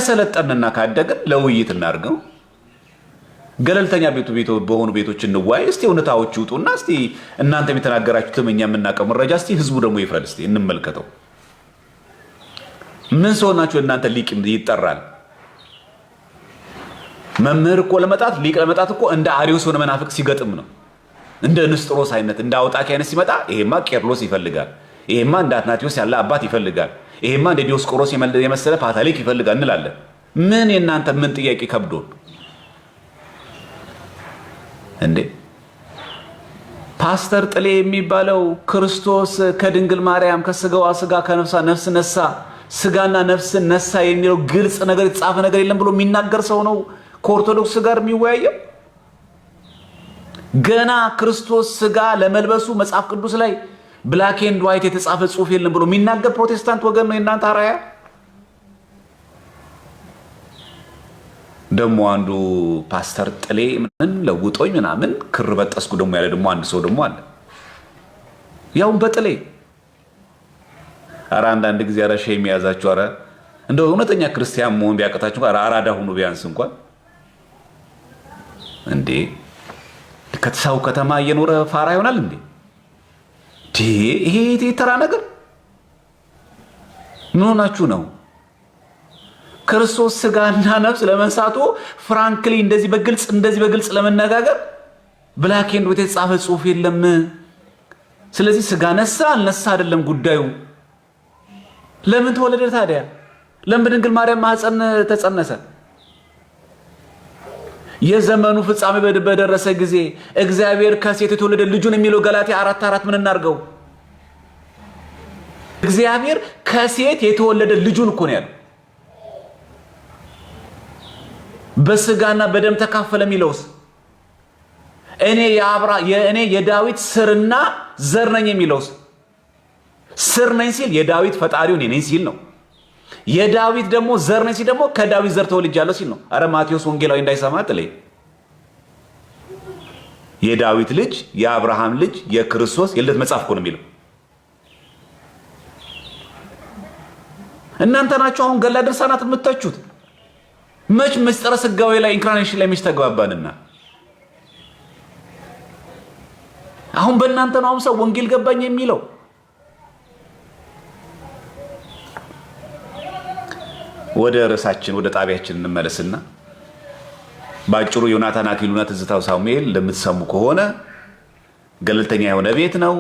ከሰለጠንና ካደግን ለውይይት እናርገው። ገለልተኛ በሆኑ ቤቶች እንዋይ። እስቲ እውነታዎች ይውጡና እስቲ እናንተ የተናገራችሁትም እኛ የምናውቀው መረጃ እስቲ ህዝቡ ደግሞ ይፍረድ። እስቲ እንመልከተው። ምን ሰው ናችሁ እናንተ? ሊቅ ይጠራል። መምህር እኮ ለመጣት ሊቅ ለመጣት እኮ እንደ አሪዮስ ሆነ መናፍቅ ሲገጥም ነው። እንደ ንስጥሮስ አይነት እንደ አውጣቂ አይነት ሲመጣ ይሄማ ቄርሎስ ይፈልጋል፣ ይሄማ እንደ አትናቴዎስ ያለ አባት ይፈልጋል፣ ይሄማ እንደ ዲዮስቆሮስ የመሰለ ፓታሊክ ይፈልጋል እንላለን። ምን የእናንተ ምን ጥያቄ ከብዶን እንዴ? ፓስተር ጥሌ የሚባለው ክርስቶስ ከድንግል ማርያም ከስጋዋ ስጋ ከነፍሷ ነፍስ ነሳ፣ ስጋና ነፍስን ነሳ የሚለው ግልጽ ነገር የተጻፈ ነገር የለም ብሎ የሚናገር ሰው ነው ከኦርቶዶክስ ጋር የሚወያየው። ገና ክርስቶስ ስጋ ለመልበሱ መጽሐፍ ቅዱስ ላይ ብላክ ኤንድ ዋይት የተጻፈ ጽሑፍ የለም ብሎ የሚናገር ፕሮቴስታንት ወገን ነው የእናንተ አራያ። ደግሞ አንዱ ፓስተር ጥሌ ምን ለውጦኝ ምናምን ክር በጠስኩ ደግሞ ያለ ደግሞ አንድ ሰው ደግሞ አለ። ያውን በጥሌ ኧረ አንዳንድ ጊዜ ኧረ ሼም ያዛችሁ። ኧረ እንደው እውነተኛ ክርስቲያን መሆን ቢያቀታችሁ ኧረ አራዳ ሁኑ ቢያንስ እንኳን እንዴ። ከተሳው ከተማ እየኖረ ፋራ ይሆናል እንዴ? ይሄ ተራ ነገር ምን ሆናችሁ ነው? ክርስቶስ ስጋና ነፍስ ለመንሳቱ ፍራንክሊ እንደዚህ በግልጽ ለመነጋገር ብላክ ኤንድ ዋይት የተጻፈ ጽሑፍ የለም። ስለዚህ ስጋ ነሳ አልነሳ አይደለም ጉዳዩ። ለምን ተወለደ ታዲያ? ለምን በድንግል ማርያም ማህፀን ተጸነሰ? የዘመኑ ፍጻሜ በደረሰ ጊዜ እግዚአብሔር ከሴት የተወለደ ልጁን የሚለው ገላትያ 4:4 ምን እናርገው? እግዚአብሔር ከሴት የተወለደ ልጁን እኮ ነው ያለው። በስጋና በደም ተካፈለ የሚለውስ እኔ የዳዊት ስርና ዘር ነኝ የሚለውስ ስር ነኝ ሲል የዳዊት ፈጣሪው እኔ ነኝ ሲል ነው። የዳዊት ደግሞ ዘር ነኝ ሲል ደግሞ ከዳዊት ዘር ተወልጃለሁ ሲል ነው። አረ ማቴዎስ ወንጌላዊ እንዳይሰማ ጥለይ። የዳዊት ልጅ የአብርሃም ልጅ የክርስቶስ የልደት መጽሐፍ እኮ ነው የሚለው። እናንተ ናችሁ አሁን ገላ ድርሳናት የምትተቹት። መች ምስጢረ ስጋዌ ላይ ኢንካርኔሽን ላይ ተግባባንና አሁን በእናንተ ነው ሰው ወንጌል ገባኝ የሚለው። ወደ ርዕሳችን ወደ ጣቢያችን እንመለስና ባጭሩ ዮናታን አክሊሉና ትዝታው ሳሙኤል ለምትሰሙ ከሆነ ገለልተኛ የሆነ ቤት ነው።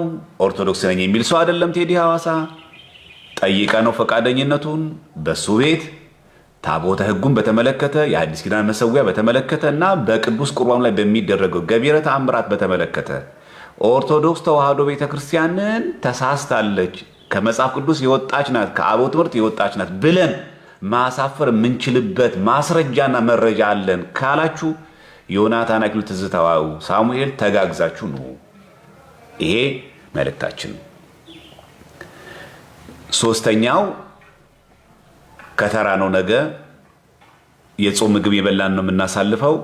ኦርቶዶክስ ነኝ የሚል ሰው አይደለም። ቴዲ ሐዋሳ ጠይቀ ነው ፈቃደኝነቱን በሱ ቤት ታቦተ ሕጉን በተመለከተ የአዲስ ኪዳን መሰዊያ በተመለከተ እና በቅዱስ ቁርባኑ ላይ በሚደረገው ገቢረ ተአምራት በተመለከተ ኦርቶዶክስ ተዋህዶ ቤተክርስቲያንን ተሳስታለች፣ ከመጽሐፍ ቅዱስ የወጣች ናት፣ ከአበው ትምህርት የወጣች ናት ብለን ማሳፈር የምንችልበት ማስረጃና መረጃ አለን ካላችሁ ዮናታን አክሊሉ ትዝታው ሳሙኤል ተጋግዛችሁ ነው። ይሄ መልእክታችን። ሶስተኛው ከተራ ነው። ነገ የጾም ምግብ የበላን ነው የምናሳልፈው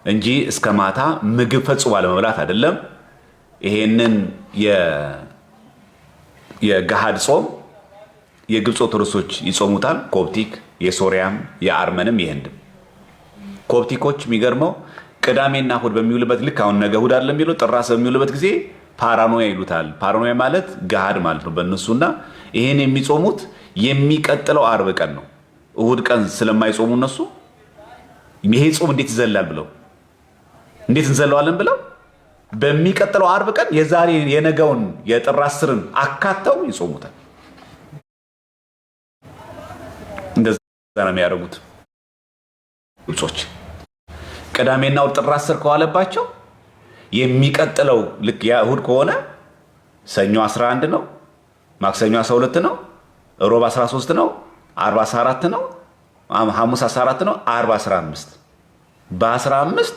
እንጂ እስከ ማታ ምግብ ፈጽሞ ባለመብላት አይደለም። ይሄንን የገሃድ ጾም የግብፅ ኦርቶዶክሶች ይጾሙታል። ኮፕቲክ፣ የሶሪያም፣ የአርመንም የህንድም። ኮፕቲኮች የሚገርመው ቅዳሜና እሑድ በሚውልበት ልክ አሁን ነገ እሑድ አይደለም የሚለው ጥር 10 በሚውልበት ጊዜ ፓራኖያ ይሉታል። ፓራኖያ ማለት ገሃድ ማለት ነው በእነሱና ይሄን የሚጾሙት የሚቀጥለው አርብ ቀን ነው። እሑድ ቀን ስለማይጾሙ እነሱ ይሄ ጾም እንዴት ይዘላል ብለው እንዴት እንዘለዋለን ብለው በሚቀጥለው አርብ ቀን የዛሬ የነገውን የጥር 10ን አካተው ይጾሙታል። እንደዛ ነው የሚያደርጉት ግብጾች። ቅዳሜና እሑድ ጥር 10 ከዋለባቸው የሚቀጥለው ልክ ያ እሑድ ከሆነ ሰኞ 11 ነው፣ ማክሰኞ 12 ነው፣ ሮብ 13 ነው፣ ዓርብ 14 ነው፣ ሐሙስ 14 ነው፣ ዓርብ 15። በ15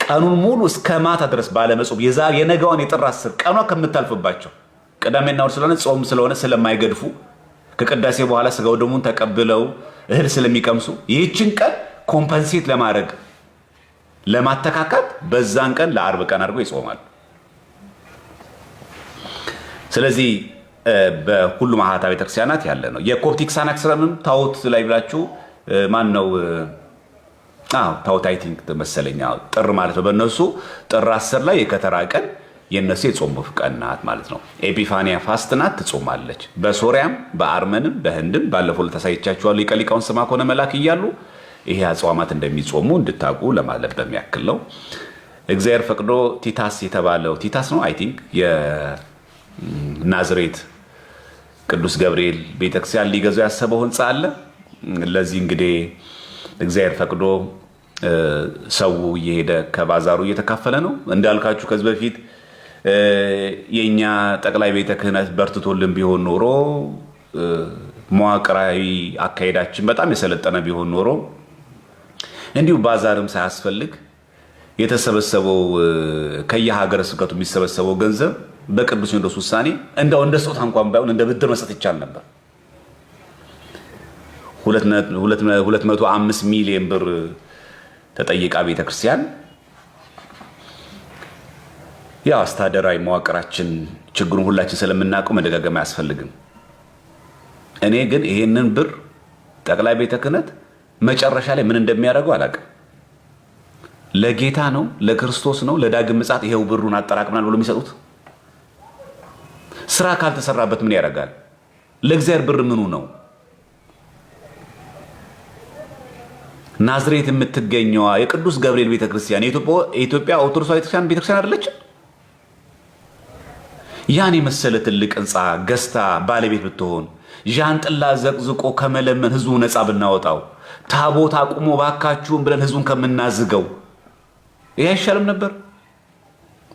ቀኑን ሙሉ እስከ ማታ ድረስ ባለመጾም የነገዋን የጥር 10 ቀኗ ከምታልፍባቸው ቅዳሜና እሑድ ስለሆነ ጾም ስለሆነ ስለማይገድፉ ከቅዳሴ በኋላ ስጋው ደሙን ተቀብለው እህል ስለሚቀምሱ ይህችን ቀን ኮምፐንሴት ለማድረግ ለማተካከት በዛን ቀን ለዓርብ ቀን አድርገው ይጾማል። ስለዚህ በሁሉም አሃታ ቤተክርስቲያናት ያለ ነው። የኮፕቲክ ሳናክስረምም ታቦት ላይ ብላችሁ ማን ነው? ታውት አይ ቲንክ መሰለኝ ጥር ማለት ነው በእነሱ ጥር 10 ላይ የከተራ ቀን የነሱ የጾም ቀን ናት ማለት ነው። ኤፒፋኒያ ፋስት ናት፣ ትጾማለች። በሶሪያም በአርመንም በህንድም ባለፈው ተሳይቻችኋለሁ ሊቀሊቃውን ስማ ከሆነ መላክ እያሉ ይሄ አጽዋማት እንደሚጾሙ እንድታቁ ለማለት በሚያክል ነው። እግዚአብሔር ፈቅዶ ቲታስ የተባለው ቲታስ ነው አይ ቲንክ የናዝሬት ቅዱስ ገብርኤል ቤተክርስቲያን ሊገዛው ያሰበው ህንፃ አለ። ለዚህ እንግዲህ እግዚአብሔር ፈቅዶ ሰው እየሄደ ከባዛሩ እየተካፈለ ነው። እንዳልካችሁ ከዚህ በፊት የኛ ጠቅላይ ቤተ ክህነት በርትቶልን ቢሆን ኖሮ መዋቅራዊ አካሄዳችን በጣም የሰለጠነ ቢሆን ኖሮ እንዲሁ ባዛርም ሳያስፈልግ የተሰበሰበው ከየሀገረ ስብከቱ የሚሰበሰበው ገንዘብ በቅዱስ ሲኖዶስ ውሳኔ እንደው እንደ ስጦታ እንኳን ባይሆን እንደ ብድር መስጠት ይቻል ነበር። 205 ሚሊዮን ብር ተጠይቃ ቤተክርስቲያን ያው አስተዳደራዊ መዋቅራችን ችግሩን ሁላችን ስለምናውቀው መደጋገም አያስፈልግም። እኔ ግን ይሄንን ብር ጠቅላይ ቤተ ክህነት መጨረሻ ላይ ምን እንደሚያደርገው አላውቅም። ለጌታ ነው ለክርስቶስ ነው ለዳግም ምጽአት ይሄው ብሩን አጠራቅመናል ብሎ የሚሰጡት ስራ ካልተሰራበት ምን ያደርጋል? ለእግዚአብሔር ብር ምኑ ነው? ናዝሬት የምትገኘዋ የቅዱስ ገብርኤል ቤተክርስቲያን የኢትዮጵያ ኦርቶዶክስ ቤተክርስቲያን አይደለች? ያን የመሰለ ትልቅ ህንፃ ገዝታ ባለቤት ብትሆን ዣንጥላ ዘቅዝቆ ከመለመን ህዝቡ ነፃ ብናወጣው ታቦት አቁሞ ባካችሁን ብለን ህዝቡን ከምናዝገው ይሄ አይሻልም ነበር?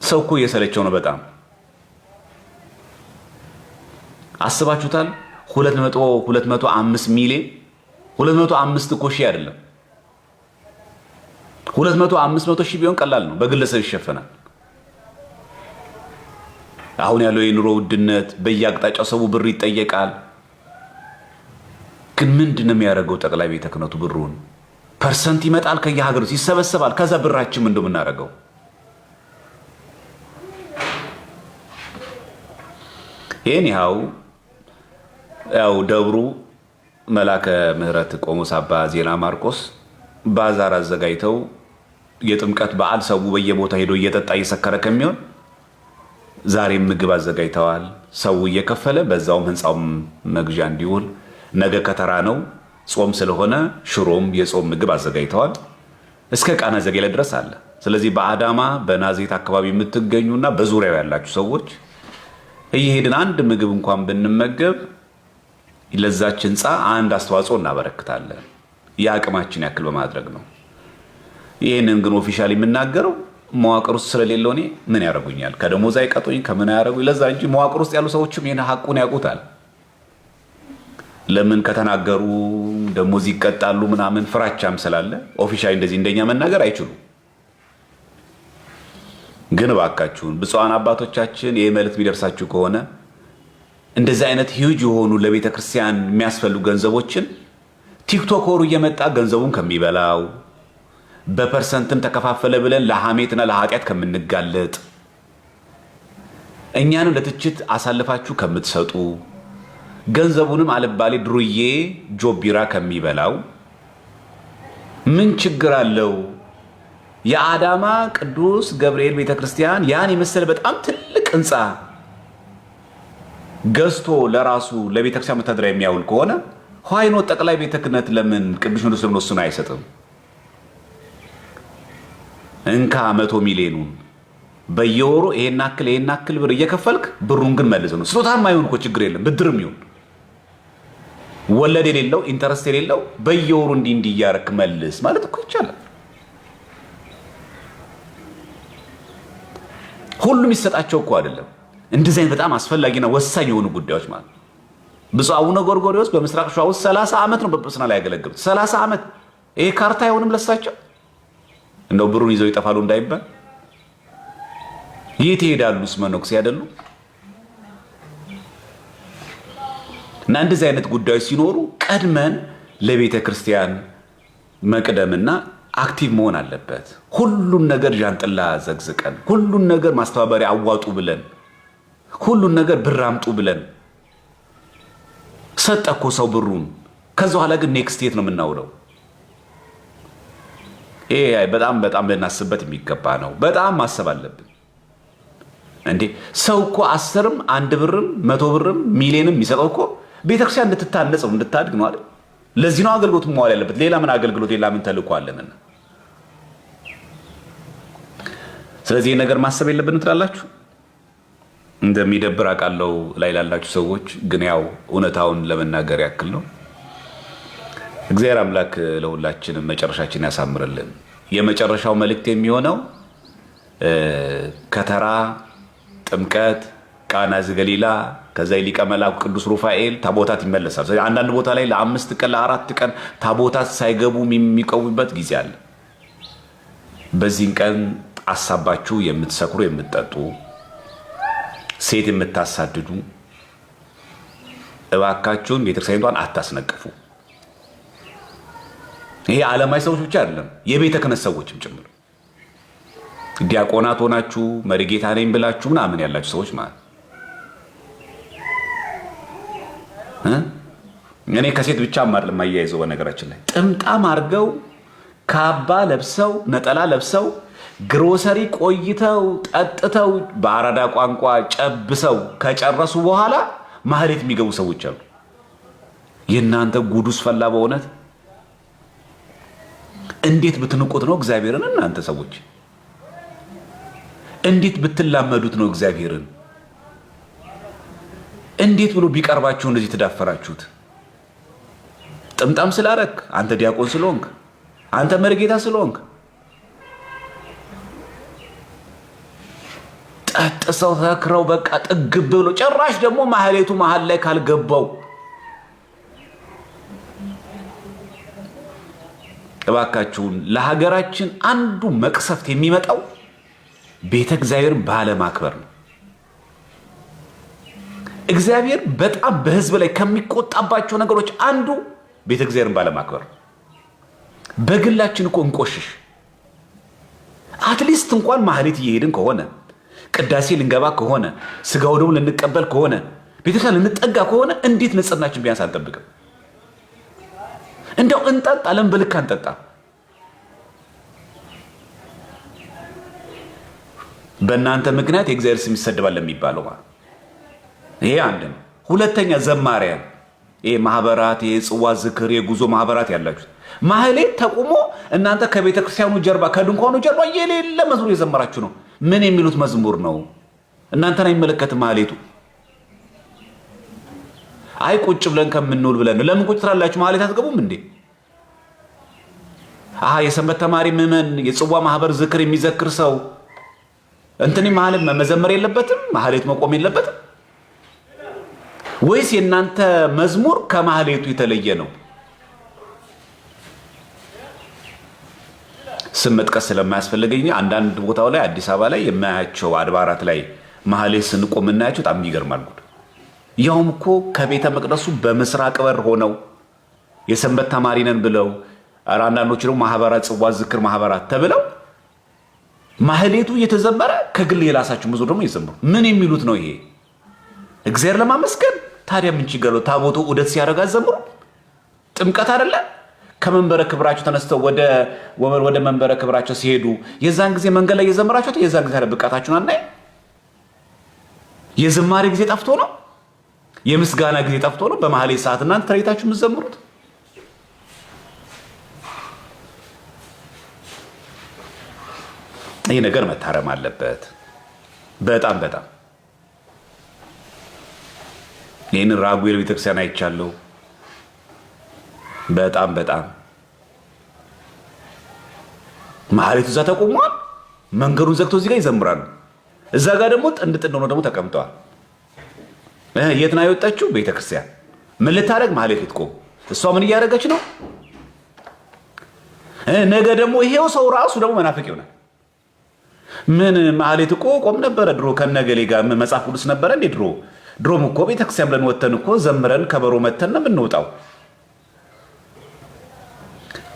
ሰው እኮ እየሰለቸው ነው በጣም አስባችሁታል? 205 ሚሊዮን 205 እኮ ሺህ አይደለም 200 ሺህ ቢሆን ቀላል ነው፣ በግለሰብ ይሸፈናል። አሁን ያለው የኑሮ ውድነት በየአቅጣጫው ሰው ብር ይጠየቃል። ግን ምንድነው የሚያደርገው ጠቅላይ ቤተ ክህነቱ? ብሩን ፐርሰንት ይመጣል ከየሀገሩ ይሰበሰባል። ከዛ ብራችን ምንድነው የምናደርገው? ይሄን ያው ደብሩ መላከ ምህረት ቆሞስ አባ ዜና ማርቆስ ባዛር አዘጋጅተው የጥምቀት በዓል ሰው በየቦታ ሄዶ እየጠጣ እየሰከረ ከሚሆን ዛሬም ምግብ አዘጋጅተዋል። ሰው እየከፈለ በዛውም ህንፃውም መግዣ እንዲውል ነገ ከተራ ነው ጾም ስለሆነ ሽሮም የጾም ምግብ አዘጋጅተዋል። እስከ ቃና ዘገለ ድረስ አለ። ስለዚህ በአዳማ በናዝሬት አካባቢ የምትገኙና በዙሪያው ያላችሁ ሰዎች እየሄድን አንድ ምግብ እንኳን ብንመገብ ለዛች ህንፃ አንድ አስተዋጽኦ እናበረክታለን። የአቅማችን ያክል በማድረግ ነው። ይህንን ግን ኦፊሻሊ የምናገረው መዋቅር ውስጥ ስለሌለው እኔ ምን ያደርጉኛል? ከደሞዝ አይቀጡኝ ከምን ያደርጉኝ ለዛ እንጂ መዋቅር ውስጥ ያሉ ሰዎችም ይሄን ሐቁን ያውቁታል። ለምን ከተናገሩ ደሞዝ ይቀጣሉ ምናምን ፍራቻም ስላለ ኦፊሻሊ እንደዚህ እንደኛ መናገር አይችሉም። ግን ባካችሁን ብፁዓን አባቶቻችን ይሄ መልእክት ቢደርሳችሁ ከሆነ እንደዚህ አይነት ሂውጅ የሆኑ ለቤተ ክርስቲያን የሚያስፈልጉ ገንዘቦችን ቲክቶከሩ እየመጣ ገንዘቡን ከሚበላው በፐርሰንትም ተከፋፈለ ብለን ለሐሜትና ለኃጢአት ከምንጋለጥ እኛንም ለትችት አሳልፋችሁ ከምትሰጡ ገንዘቡንም አለባሌ ድሩዬ ጆቢራ ከሚበላው ምን ችግር አለው? የአዳማ ቅዱስ ገብርኤል ቤተክርስቲያን ያን የመሰለ በጣም ትልቅ ህንፃ ገዝቶ ለራሱ ለቤተክርስቲያን መተዳደሪያ የሚያውል ከሆነ ኋይኖ ጠቅላይ ቤተ ክህነት ለምን ቅዱስ ሲኖዶስ ለምን ወስኖ አይሰጥም? እንካ 100 ሚሊዮኑን በየወሩ ይሄን አክል ብር እየከፈልክ ብሩን ግን መልስ ነው። ስጦታም አይሆን እኮ ችግር የለም ብድርም ይሁን ወለድ የሌለው ኢንተረስት የሌለው በየወሩ እንዲህ እያረክ መልስ ማለት እኮ ይቻላል። ሁሉም ይሰጣቸው እኮ አይደለም። እንደዚህ አይነት በጣም አስፈላጊና ወሳኝ የሆኑ ጉዳዮች ማለት ብፁዕ አቡነ ጎርጎርዮስ በምስራቅ ሸዋ ውስጥ 30 ዓመት ነው በጵጵስና ላይ ያገለግሉት። 30 ዓመት ይሄ ካርታ አይሆንም ለሳቸው። እንደው ብሩን ይዘው ይጠፋሉ እንዳይባል የት ይሄዳሉስ? መነኩሴ አይደሉ? እና እንደዚህ አይነት ጉዳዮች ሲኖሩ ቀድመን ለቤተ ክርስቲያን መቅደምና አክቲቭ መሆን አለበት። ሁሉን ነገር ዣንጥላ ዘግዝቀን ሁሉን ነገር ማስተባበሪያ አዋጡ ብለን ሁሉን ነገር ብር አምጡ ብለን ሰጠኮ ሰው ብሩን። ከዛ በኋላ ግን ኔክስት የት ነው የምናውለው? ይሄ በጣም ልናስብበት የሚገባ ነው። በጣም ማሰብ አለብን። እንዴ ሰው እኮ 10ም 1 ብርም 100 ብርም ሚሊዮንም የሚሰጠው እኮ ቤተክርስቲያን እንድትታነጽ ነው፣ እንድታድግ ነው አይደል? ለዚህ ነው አገልግሎት መዋል ያለበት። ሌላ ምን አገልግሎት፣ ሌላ ምን ተልእኮ አለንና? ስለዚህ ነገር ማሰብ የለብን ትላላችሁ። እንደሚደብር አውቃለሁ ላይ ላላችሁ ሰዎች፣ ግን ያው እውነታውን ለመናገር ያክል ነው። እግዚአብሔር አምላክ ለሁላችንም መጨረሻችን ያሳምርልን። የመጨረሻው መልእክት የሚሆነው ከተራ ጥምቀት፣ ቃና ዘገሊላ፣ ከዛ ሊቀ መላኩ ቅዱስ ሩፋኤል ታቦታት ይመለሳል። አንዳንድ ቦታ ላይ ለ5 ቀን ለ4 ቀን ታቦታት ሳይገቡ የሚቆዩበት ጊዜ አለ። በዚህን ቀን አሳባችሁ የምትሰክሩ የምትጠጡ፣ ሴት የምታሳድዱ እባካችሁን ቤተክርስቲያኒቷን አታስነቅፉ። ይሄ ዓለማዊ ሰዎች ብቻ አይደለም፣ የቤተ ክህነት ሰዎችም ጭምር ዲያቆናት ሆናችሁ መሪጌታ ነኝ ብላችሁ ምናምን ያላችሁ ሰዎች ማለት እኔ ከሴት ብቻ አይደለም የማያይዘው። በነገራችን ላይ ጥምጣም አድርገው ካባ ለብሰው ነጠላ ለብሰው ግሮሰሪ ቆይተው ጠጥተው በአራዳ ቋንቋ ጨብሰው ከጨረሱ በኋላ ማህሌት የሚገቡ ሰዎች አሉ። የእናንተ ጉዱስ ፈላ። በእውነት እንዴት ብትንቁት ነው እግዚአብሔርን? እናንተ ሰዎች እንዴት ብትላመዱት ነው እግዚአብሔርን? እንዴት ብሎ ቢቀርባችሁ እንደዚህ ተዳፈራችሁት? ጥምጣም ስላረክ፣ አንተ ዲያቆን ስለሆንክ፣ አንተ መርጌታ ስለሆንክ ጠጥሰው ተክረው በቃ ጥግብ ብሎ ጭራሽ ደግሞ ማህሌቱ መሃል ላይ ካልገባው እባካችሁን ለሀገራችን አንዱ መቅሰፍት የሚመጣው ቤተ እግዚአብሔርን ባለማክበር ነው። እግዚአብሔር በጣም በሕዝብ ላይ ከሚቆጣባቸው ነገሮች አንዱ ቤተ እግዚአብሔርን ባለማክበር ነው። በግላችን እኮ እንቆሽሽ። አትሊስት እንኳን ማህሌት እየሄድን ከሆነ ቅዳሴ ልንገባ ከሆነ ስጋው ደግሞ ልንቀበል ከሆነ ቤተክርስቲያን ልንጠጋ ከሆነ እንዴት ንጽህናችን ቢያንስ አንጠብቅም? እንደው እንጠጣ፣ ለም በልክ አንጠጣ። በእናንተ ምክንያት የእግዚአብሔር ስም ይሰደባል የሚባለው ማለት ይሄ አንድ ነው። ሁለተኛ ዘማሪያን፣ ይሄ ማህበራት፣ የጽዋ ዝክር፣ የጉዞ ማህበራት ያላችሁ ማህሌት ተቁሞ እናንተ ከቤተ ክርስቲያኑ ጀርባ ከድንኳኑ ጀርባ የሌለ መዝሙር የዘመራችሁ ነው። ምን የሚሉት መዝሙር ነው? እናንተን አይመለከትም ማህሌቱ። አይ ቁጭ ብለን ከምንውል ብለን ነው። ለምን ቁጭ ትላላችሁ? ማህሌት አትገቡም እንዴ? የሰንበት ተማሪ ምዕመን የጽዋ ማህበር ዝክር የሚዘክር ሰው እንትኔ ማህሌት መዘመር የለበትም? ማህሌት መቆም የለበትም ወይስ የእናንተ መዝሙር ከማህሌቱ የተለየ ነው? ስም መጥቀስ ስለማያስፈልገኝ አንዳንድ ቦታው ላይ አዲስ አበባ ላይ የማያቸው አድባራት ላይ ማህሌት ስንቆም እናያቸው በጣም ይገርማል። ያውም እኮ ከቤተ መቅደሱ በምስራቅ በር ሆነው የሰንበት ተማሪ ነን ብለው አንዳንዶች ደግሞ ማህበራት ጽዋ ዝክር ማህበራት ተብለው ማህሌቱ እየተዘመረ ከግል የራሳቸው መዝሙር ደግሞ እየዘመሩ ምን የሚሉት ነው? ይሄ እግዚአብሔር ለማመስገን ታዲያ ምን ችግር ነው? ታቦቱ ዑደት ሲያደርግ ዘምሩ። ጥምቀት አይደለ? ከመንበረ ክብራቸው ተነስተው ወደ መንበረ ክብራቸው ሲሄዱ የዛን ጊዜ መንገድ ላይ የዘመራቸው የዛን ጊዜ ብቃታችሁን አናይ። የዝማሬ ጊዜ ጠፍቶ ነው? የምስጋና ጊዜ ጠፍቶ ነው? በማህሌት ሰዓት እናንተ ተለይታችሁ የምትዘምሩት? ይህ ነገር መታረም አለበት። በጣም ይህንን ራጉኤል ቤተክርስቲያን አይቻለሁ። በጣም ማህሌቱ እዛ ተቆሟል። መንገዱን ዘግቶ እዚህ ጋር ይዘምራሉ። እዛ ጋር ደግሞ ጥንድ ሆኖ ደግሞ ተቀምጠዋል። የት ነው የወጣችው? ቤተክርስቲያን ምን ልታደርግ? ማህሌት ልትቆም። እሷ ምን እያደረገች ነው? ነገ ደግሞ ይሄው ሰው ራሱ ደግሞ መናፍቅ ይሆናል። ምን ማህሌት እኮ ቆም ነበረ ድሮ ከነገሌ ጋር መጽሐፍ ቅዱስ ነበረ እንዴ? ድሮም እኮ ቤተክርስቲያን ብለን ወተን እኮ ዘምረን ከበሮ መተን ነው የምንወጣው።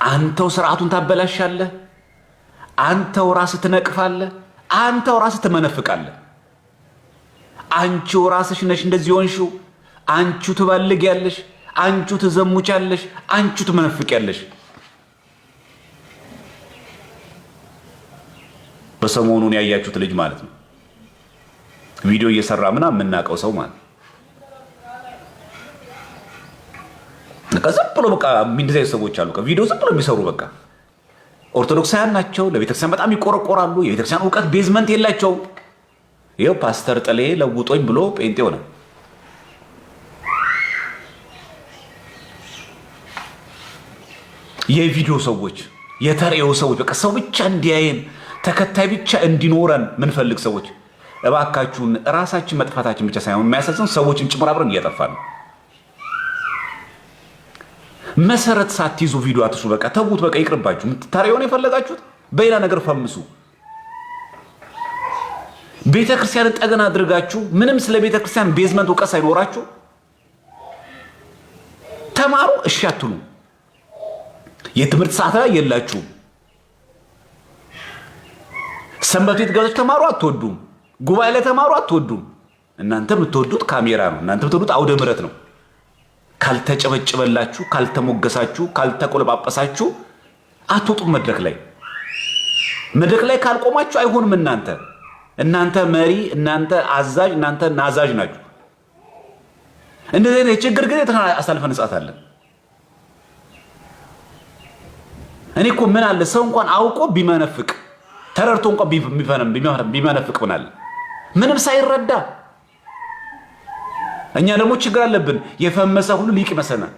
አንተው ስርዓቱን ታበላሻለህ። አንተው ራስህ ትነቅፋለህ። አንተው ራስህ ትመነፍቃለህ። አንቺው ራስሽ ነሽ እንደዚህ ሆንሽው። አንቺው ትባልጊያለሽ፣ አንቺው ትዘሙቻለሽ፣ አንቺው ትመነፍቂያለሽ። በሰሞኑን ያያችሁት ልጅ ማለት ነው። ቪዲዮ እየሰራ ምናምን የምናውቀው ሰው ማለት ነው። ዝም ብሎ በቃ እንደዚህ ሰዎች አሉ ቪዲዮ ዝም ብሎ የሚሰሩ በቃ ኦርቶዶክሳውያን ናቸው። ለቤተክርስቲያን በጣም ይቆረቆራሉ። የቤተክርስቲያን እውቀት ቤዝመንት የላቸውም። ይኸው ፓስተር ጥሌ ለውጦኝ ብሎ ጴንጤ ሆነ። የቪዲዮ ሰዎች፣ የተሬው ሰዎች፣ በቃ ሰው ብቻ እንዲያየን ተከታይ ብቻ እንዲኖረን ምንፈልግ ሰዎች እባካችሁን ራሳችን መጥፋታችን ብቻ ሳይሆን የሚያሳዝን ሰዎችን ጭምር አብረን እያጠፋን ነው። መሰረት ሳትይዙ ቪዲዮ አትስሩ። በቃ ተዉት። በቃ ይቅርባችሁ። ታሪውን የፈለጋችሁት በሌላ ነገር ፈምሱ። ቤተክርስቲያንን ጠገና አድርጋችሁ ምንም ስለ ቤተክርስቲያን ቤዝመንት እውቀት ሳይኖራችሁ ተማሩ እሺ አትሉ። የትምህርት ሰዓት ላይ የላችሁ። ሰንበት ቤት ገብታችሁ ተማሩ አትወዱም። ጉባኤ ላይ ተማሩ አትወዱም። እናንተ የምትወዱት ካሜራ ነው። እናንተ የምትወዱት አውደ ምሕረት ነው። ካልተጨበጨበላችሁ፣ ካልተሞገሳችሁ፣ ካልተቆለጳጳሳችሁ አትወጡም። መድረክ ላይ ካልቆማችሁ አይሆንም። እናንተ መሪ፣ እናንተ አዛዥ፣ እናንተ ናዛዥ ናችሁ። እንደዚህ አይነት ችግር ግን አሳልፈን እንጻታለን። እኔ እኮ ምን አለ ሰው እንኳን አውቆ ቢመነፍቅ ተረድቶ እንኳን ቢመነፍቅ ምን አለ ምንም ሳይረዳ። እኛ ደግሞ ችግር አለብን። የፈመሰ ሁሉ ሊቅ ይመስለናል።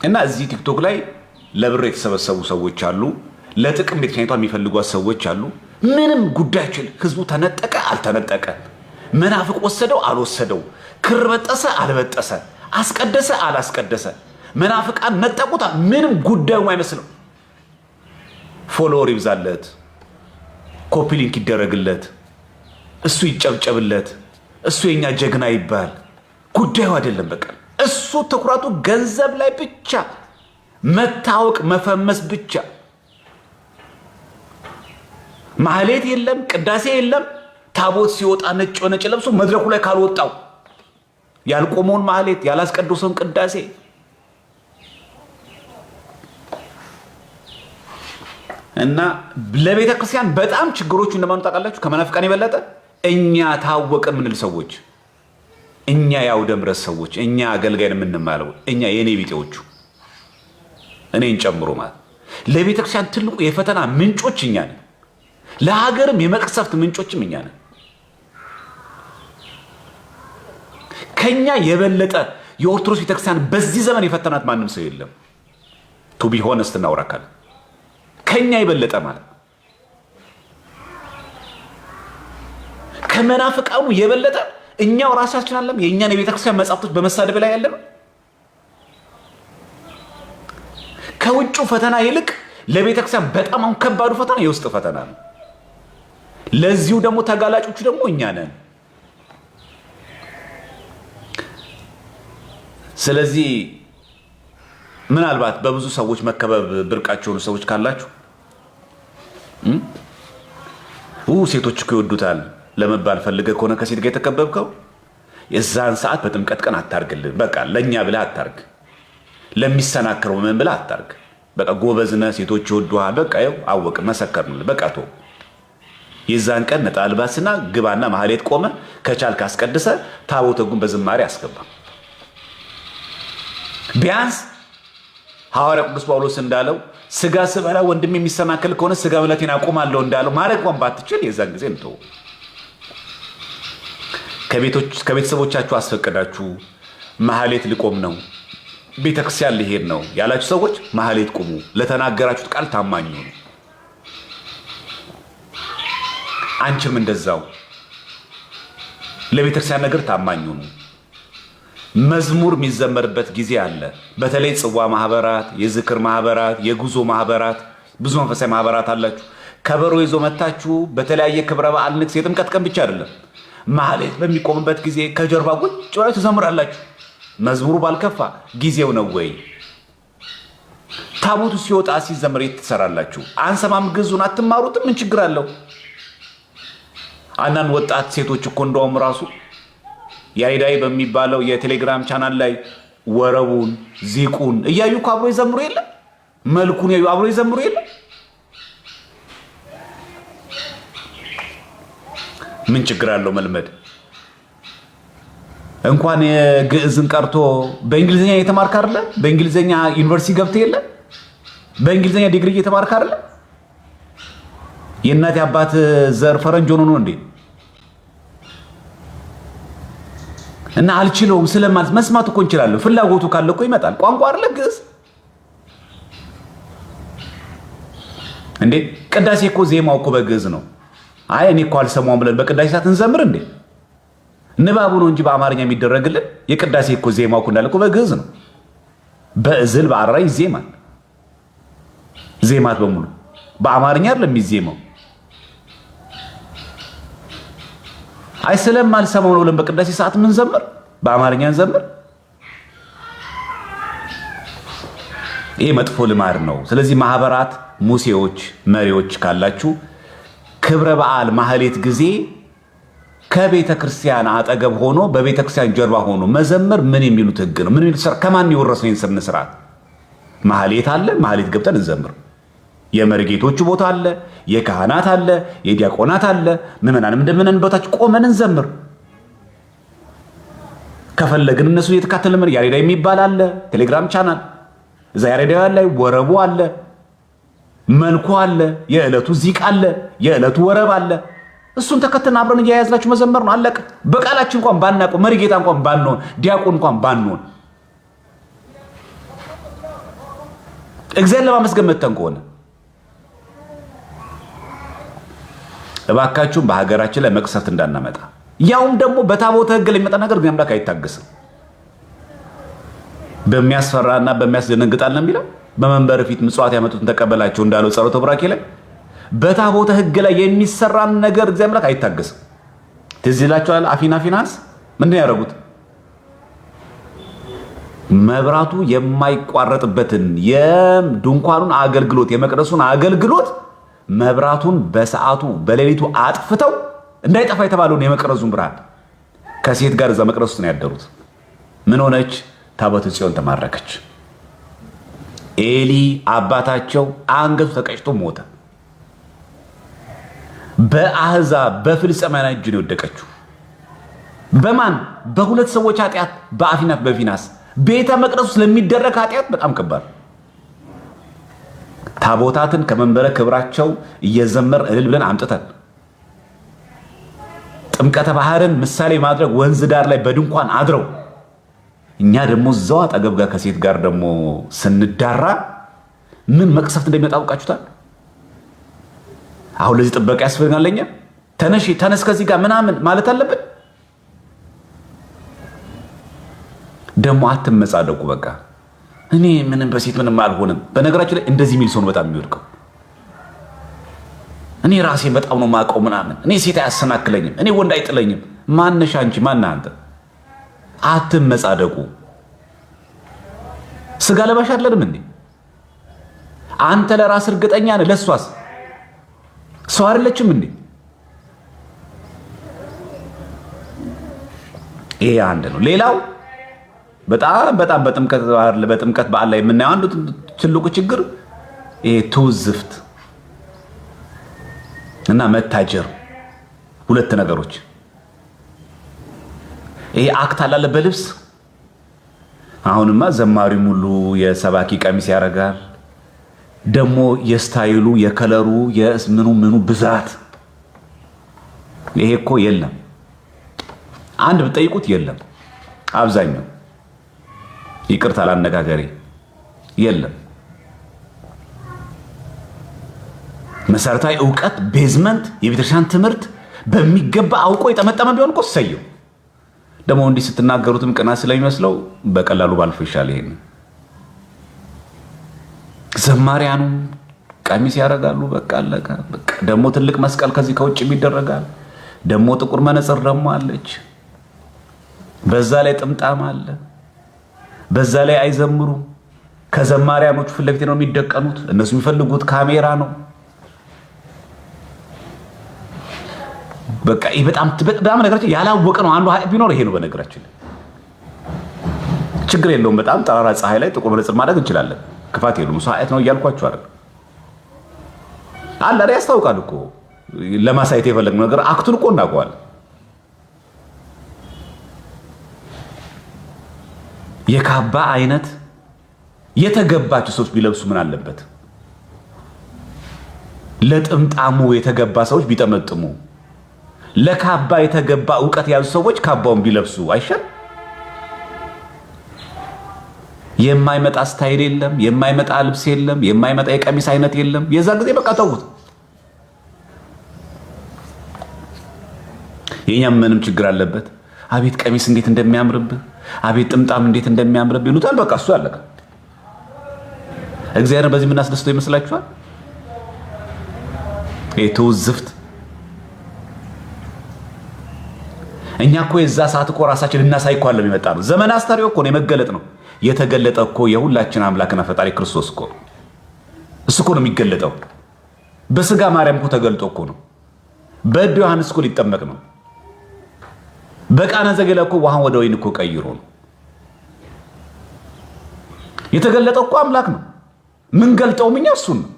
እና እዚህ ቲክቶክ ላይ ለብር የተሰበሰቡ ሰዎች አሉ። ለጥቅም ቤተክርስቲያኒቷ የሚፈልጓት ሰዎች አሉ። ምንም ጉዳያችን ህዝቡ ተነጠቀ አልተነጠቀ፣ መናፍቅ ወሰደው አልወሰደው፣ ክር በጠሰ አልበጠሰ፣ አስቀደሰ አላስቀደሰ፣ መናፍቃን ነጠቁታ፣ ምንም ጉዳዩ አይመስለው። ፎሎወር ይብዛለት፣ ኮፒ ሊንክ ይደረግለት፣ እሱ ይጨብጨብለት፣ እሱ የኛ ጀግና ይባል። ጉዳዩ አይደለም። በቃ እሱ ትኩረቱ ገንዘብ ላይ ብቻ፣ መታወቅ መፈመስ ብቻ። ማህሌት የለም፣ ቅዳሴ የለም። ታቦት ሲወጣ ነጭ ነጭ ለብሶ መድረኩ ላይ ካልወጣው ያልቆመውን ማህሌት ያላስቀደሰውን ቅዳሴ እና ለቤተ ክርስቲያን በጣም ችግሮቹ እንደማኑ ታውቃላችሁ። ከመናፍቃን የበለጠ እኛ ታወቅን ምንል ሰዎች፣ እኛ የአውደ ምሕረት ሰዎች፣ እኛ አገልጋይን የምንማለው እኛ የኔ ቢጤዎቹ እኔን ጨምሮ ማለት ለቤተ ክርስቲያን ትልቁ የፈተና ምንጮች እኛ ነን። ለሀገርም የመቅሰፍት ምንጮችም እኛ ነን። ከኛ የበለጠ የኦርቶዶክስ ቤተክርስቲያን በዚህ ዘመን የፈተናት ማንም ሰው የለም። ቱ ቢ ሆነስት እናውራካል ከኛ የበለጠ ማለት ከመናፍቃኑ የበለጠ እኛው ራሳችን አለም የእኛን የቤተክርስቲያን መጻሕፍቶች በመሳደብ ላይ ያለ ነው። ከውጭ ፈተና ይልቅ ለቤተክርስቲያን በጣም አሁን ከባዱ ፈተና የውስጥ ፈተና ነው። ለዚሁ ደግሞ ተጋላጮቹ ደግሞ እኛ ነን። ስለዚህ ምናልባት በብዙ ሰዎች መከበብ ብርቃቸው የሆኑ ሰዎች ካላችሁ ሴቶች እኮ ይወዱታል ለመባል ፈልገህ ከሆነ ከሴት ጋር የተከበብከው የዛን ሰዓት በጥምቀት ቀን አታርግልን። በቃ ለኛ ብለህ አታርግ፣ ለሚሰናከረው ምን ብለህ አታርግ። በቃ ጎበዝነህ ሴቶች ይወዱሃል። በቃ ይኸው አወቅን መሰከርን። በቃ ቶ የዛን ቀን ነጣ አልባስና ግባና ማህሌት ቆመ ከቻልክ አስቀድሰ ታቦተ ሕጉን በዝማሬ አስገባ። ቢያንስ ሐዋርያ ቅዱስ ጳውሎስ እንዳለው ስጋ ስበላ ወንድም የሚሰናከል ከሆነ ስጋ ብለቴን አቆማለሁ እንዳለው ማድረግ እንኳን ባትችል የዛን ጊዜ እንተው። ከቤተሰቦቻችሁ አስፈቅዳችሁ ማህሌት ልቆም ነው ቤተክርስቲያን ልሄድ ነው ያላችሁ ሰዎች ማህሌት ቁሙ። ለተናገራችሁት ቃል ታማኝ ሁኑ። አንቺም እንደዛው ለቤተክርስቲያን ነገር ታማኝ ሁኑ። መዝሙር የሚዘመርበት ጊዜ አለ። በተለይ ጽዋ ማህበራት፣ የዝክር ማህበራት፣ የጉዞ ማህበራት፣ ብዙ መንፈሳዊ ማህበራት አላችሁ። ከበሮ ይዞ መታችሁ በተለያየ ክብረ በዓል ንግስ፣ የጥምቀት ቀን ብቻ አይደለም ማህሌት በሚቆምበት ጊዜ ከጀርባ ቁጭ ብላችሁ ትዘምራላችሁ። መዝሙሩ ባልከፋ ጊዜው ነው ወይ? ታቦቱ ሲወጣ ሲዘመር የት ትሰራላችሁ? አንሰማም ግዙን አትማሩትም? ምን ችግር አለው? አንዳንድ ወጣት ሴቶች እኮ እንደውም ራሱ ያይዳይ በሚባለው የቴሌግራም ቻናል ላይ ወረቡን ዚቁን እያዩ እኮ አብሮ ይዘምሩ የለም። መልኩን ያዩ አብሮ ይዘምሩ የለ? ምን ችግር አለው መልመድ? እንኳን የግዕዝን ቀርቶ በእንግሊዝኛ እየተማርክ አይደለ? በእንግሊዝኛ ዩኒቨርሲቲ ገብተህ የለ? በእንግሊዝኛ ዲግሪ እየተማርክ አይደለ? የእናት አባት ዘር ፈረንጅ ሆኖ ነው እንዴ? እና አልችለውም ስለማለት መስማት እኮ እንችላለን። ፍላጎቱ ካለ እኮ ይመጣል። ቋንቋ አይደለ ግዕዝ እንዴ? ቅዳሴ እኮ ዜማው እኮ በግዕዝ ነው። አይ እኔ እኮ አልሰማውም ብለን በቅዳሴ ሰዓት እንዘምር እንዴ? ንባቡ ነው እንጂ በአማርኛ የሚደረግልን። የቅዳሴ እኮ ዜማው እኮ እንዳለ እኮ በግዕዝ ነው። በእዝል በአራራይ ይዜማል። ዜማት በሙሉ በአማርኛ አይደለም የሚዜማው። አይ ስለማልሰማው ነው ብለን በቅዳሴ ሰዓት ምን ዘምር? በአማርኛ እንዘምር? ይሄ መጥፎ ልማድ ነው። ስለዚህ ማህበራት፣ ሙሴዎች፣ መሪዎች ካላችሁ ክብረ በዓል ማህሌት ጊዜ ከቤተ ክርስቲያን አጠገብ ሆኖ በቤተ ክርስቲያን ጀርባ ሆኖ መዘመር ምን የሚሉት ህግ ነው? ምን የሚሉት ከማን የወረሰው ይህን ስነ ስርዓት? ማህሌት አለ። ማህሌት ገብተን እንዘምር። የመርጌቶቹ ቦታ አለ፣ የካህናት አለ፣ የዲያቆናት አለ። ምዕመናንም እንደምንን ቦታች ቆመን እንዘምር። ከፈለግን እነሱ እየተካተልን ያሬዳ የሚባል አለ ቴሌግራም ቻናል። እዛ ያሬዳ ላይ ወረቡ አለ፣ መልኩ አለ፣ የዕለቱ ዚቅ አለ፣ የዕለቱ ወረብ አለ። እሱን ተከተልን አብረን እያያዝናችሁ መዘመር ነው። አለቀ። በቃላችን እንኳን ባናውቀው መርጌታ እንኳን ባንሆን ዲያቆን እንኳን ባንሆን እግዚአብሔር ለማመስገን መተን ከሆነ እባካችሁም በሀገራችን ላይ መቅሰፍት እንዳናመጣ። ያውም ደግሞ በታቦተ ሕግ ላይ የሚመጣ ነገር ግን አምላክ አይታገስም። በሚያስፈራና በሚያስደነግጣል ነው የሚለው። በመንበር ፊት ምጽዋት ያመጡትን ተቀበላቸው እንዳለው ጸሎተ ቡራኬ ላይ በታቦተ ሕግ ላይ የሚሰራን ነገር እግዚአብሔር አምላክ አይታገስም። ትዝ ይላችኋል። ፊናስ ምንድን ነው ያደረጉት? መብራቱ የማይቋረጥበትን የድንኳኑን አገልግሎት የመቅደሱን አገልግሎት መብራቱን በሰዓቱ በሌሊቱ አጥፍተው እንዳይጠፋ የተባለውን የመቅረዙን ብርሃን ከሴት ጋር እዛ መቅረስ ውስጥ ነው ያደሩት። ምን ሆነች? ታቦተ ጽዮን ተማረከች። ኤሊ አባታቸው አንገቱ ተቀጭቶ ሞተ። በአህዛብ በፍልስጤማውያን እጅ ነው የወደቀችው። በማን? በሁለት ሰዎች ኃጢአት፣ በአፊናት በፊናስ። ቤተ መቅደሱ ስለሚደረግ ኃጢአት በጣም ከባድ። ታቦታትን ከመንበረ ክብራቸው እየዘመር እልል ብለን አምጥተን ጥምቀተ ባህርን ምሳሌ ማድረግ ወንዝ ዳር ላይ በድንኳን አድረው እኛ ደግሞ እዛው አጠገብ ጋር ከሴት ጋር ደግሞ ስንዳራ ምን መቅሰፍት እንደሚመጣ አውቃችሁታል? አሁን ለዚህ ጥበቃ ያስፈልጋል። ለኛ ተነስ ከዚህ ጋር ምናምን ማለት አለብን። ደግሞ አትመጻደቁ። በቃ እኔ ምንም በሴት ምንም አልሆንም። በነገራችን ላይ እንደዚህ የሚል ሰው ነው በጣም የሚወድቀው። እኔ ራሴን በጣም ነው የማውቀው ምናምን፣ እኔ ሴት አያሰናክለኝም፣ እኔ ወንድ አይጥለኝም። ማነሻ አንቺ? ማነህ አንተ? አትመጻደቁ። ስጋ ለባሽ አይደለም እንዴ? አንተ ለራስ እርግጠኛ ነህ፣ ለሷስ ሰው አይደለችም እንዴ? ይሄ አንድ ነው። ሌላው በጣም በጥምቀት በዓል ላይ የምናየው አንዱ ትልቁ ችግር ይሄ ትውዝፍት እና መታጀር፣ ሁለት ነገሮች። ይሄ አክት አላለ በልብስ አሁንማ ዘማሪው ሙሉ የሰባኪ ቀሚስ ያደርጋል። ደግሞ የስታይሉ የከለሩ የምኑ ብዛት ይሄ እኮ የለም። አንድ ብትጠይቁት የለም። አብዛኛው ይቅርታ ላነጋገሬ የለም። መሰረታዊ እውቀት ቤዝመንት የቤተክርስቲያን ትምህርት በሚገባ አውቆ የጠመጠመ ቢሆን እኮ ሰየው። ደግሞ እንዲህ ስትናገሩትም ቅናት ስለሚመስለው በቀላሉ ባልፎ ይሻል። ይሄን ዘማሪያኑ ቀሚስ ያደርጋሉ። በቃ አለቀ። በቃ ደግሞ ትልቅ መስቀል ከዚህ ከውጭ ይደረጋል። ደግሞ ጥቁር መነጽር ደግሞ አለች። በዛ ላይ ጥምጣም አለ። በዛ ላይ አይዘምሩ። ከዘማሪያኖቹ ፊት ለፊት ነው የሚደቀኑት። እነሱ የሚፈልጉት ካሜራ ነው። በቃ ይሄ በጣም ነገራችን ያላወቀ ነው። አንዱ ቢኖር ይሄ ነው። በነገራችን ችግር የለውም። በጣም ጠራራ ፀሐይ ላይ ጥቁር መነጽር ማድረግ እንችላለን። ክፋት የሉም። እሱ ኃጢአት ነው እያልኳችሁ አይደል? አለ ያስታውቃል እኮ ለማሳየት የፈለግነው ነገር አክቱን እኮ እናውቀዋለን። የካባ አይነት የተገባቸው ሰዎች ቢለብሱ ምን አለበት? ለጥምጣሙ የተገባ ሰዎች ቢጠመጥሙ፣ ለካባ የተገባ ዕውቀት ያዙ ሰዎች ካባውን ቢለብሱ አይሻል? የማይመጣ ስታይል የለም፣ የማይመጣ ልብስ የለም፣ የማይመጣ የቀሚስ አይነት የለም። የዛ ጊዜ በቃ ተውት። የኛም ምንም ችግር አለበት? አቤት ቀሚስ እንዴት እንደሚያምርብህ፣ አቤት ጥምጣም እንዴት እንደሚያምርብህ ይሉታል። በቃ እሱ አለቀ። እግዚአብሔር በዚህ የምናስደስተው ይመስላችኋል? ትውዝፍት። እኛ እኮ የዛ ሰዓት እኮ ራሳችን እናሳይ እኮ አለ የሚመጣ ነው። ዘመን አስተርእዮ እኮ ነው፣ የመገለጥ ነው። የተገለጠ እኮ የሁላችን አምላክና ፈጣሪ ክርስቶስ እኮ እሱ እኮ ነው የሚገለጠው። በስጋ ማርያም እኮ ተገልጦ እኮ ነው። በእድ ዮሐንስ እኮ ሊጠመቅ ነው። በቃና ዘገሊላ እኮ ውሃን ወደ ወይን እኮ ቀይሮ ነው የተገለጠው እኮ አምላክ ነው። ምን ገልጠውም እኛ እሱን ነው፣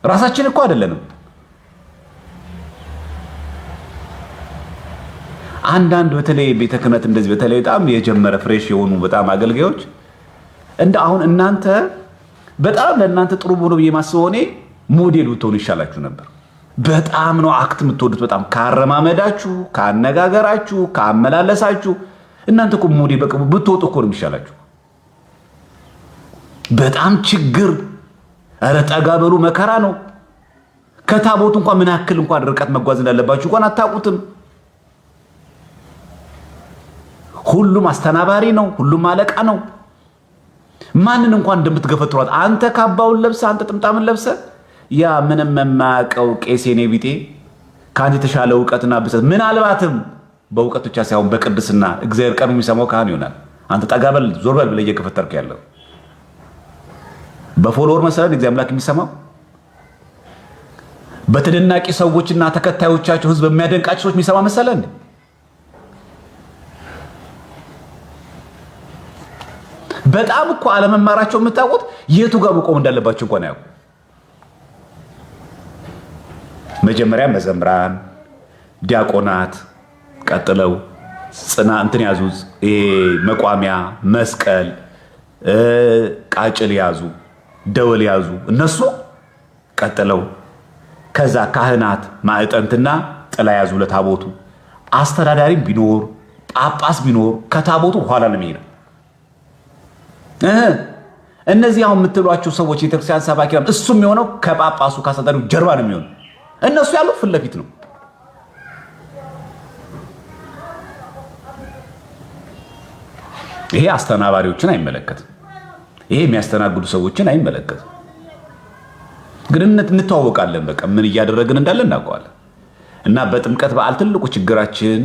ራሳችን እኮ አይደለንም። አንዳንድ በተለይ ቤተ ክህነት እንደዚህ በተለይ በጣም የጀመረ ፍሬሽ የሆኑ በጣም አገልጋዮች እንደ አሁን እናንተ በጣም ለእናንተ ጥሩ ሆኖ ብዬ ማስበው እኔ ሞዴል ብትሆኑ ይሻላችሁ ነበር። በጣም ነው አክት የምትወዱት። በጣም ካረማመዳችሁ፣ ካነጋገራችሁ፣ ካመላለሳችሁ እናንተ እኮ ሞዴል በቃ ብትወጡ እኮ ነው የሚሻላችሁ። በጣም ችግር፣ ኧረ ጠጋ በሉ መከራ ነው። ከታቦቱ እንኳን ምን ያክል እንኳን ርቀት መጓዝ እንዳለባችሁ እንኳን አታውቁትም። ሁሉም አስተናባሪ ነው፣ ሁሉም አለቃ ነው። ማንን እንኳን እንደምትገፈትሯት አንተ ካባውን ለብሰ አንተ ጥምጣምን ለብሰ ያ ምንም የማያውቀው ቄስ የኔ ቢጤ ከአንተ የተሻለ እውቀትና ብሰት ምናልባትም በእውቀት ብቻ ሳይሆን በቅድስና እግዚአብሔር ቀኑ የሚሰማው ካህን ይሆናል። አንተ ጠጋበል ዞርበል ብለህ እየገፈተርክ ያለው በፎሎወር መሰረት እግዚአብሔር አምላክ የሚሰማው በተደናቂ ሰዎችና ተከታዮቻቸው ህዝብ የሚያደንቃቸው ሰዎች የሚሰማ መሰለህ እንዴ? በጣም እኮ አለመማራቸው የምታውቁት የቱ ጋር መቆም እንዳለባቸው እንኳን ያው መጀመሪያ መዘምራን፣ ዲያቆናት ቀጥለው ጽና እንትን ያዙ፣ መቋሚያ፣ መስቀል፣ ቃጭል ያዙ፣ ደወል ያዙ። እነሱ ቀጥለው ከዛ ካህናት ማዕጠንትና ጥላ ያዙ ለታቦቱ። አስተዳዳሪም ቢኖር ጳጳስ ቢኖር ከታቦቱ ኋላ ነው የሚሄደው። እነዚህ አሁን የምትሏቸው ሰዎች የቤተክርስቲያን ሰባኪ እሱ የሚሆነው ከጳጳሱ ከአስተዳዳሪው ጀርባ ነው የሚሆነው። እነሱ ያሉት ፊት ለፊት ነው። ይሄ አስተናባሪዎችን አይመለከትም። ይሄ የሚያስተናግዱ ሰዎችን አይመለከትም። ግን እንተዋወቃለን፣ በቃ ምን እያደረግን እንዳለ እናውቀዋለን። እና በጥምቀት በዓል ትልቁ ችግራችን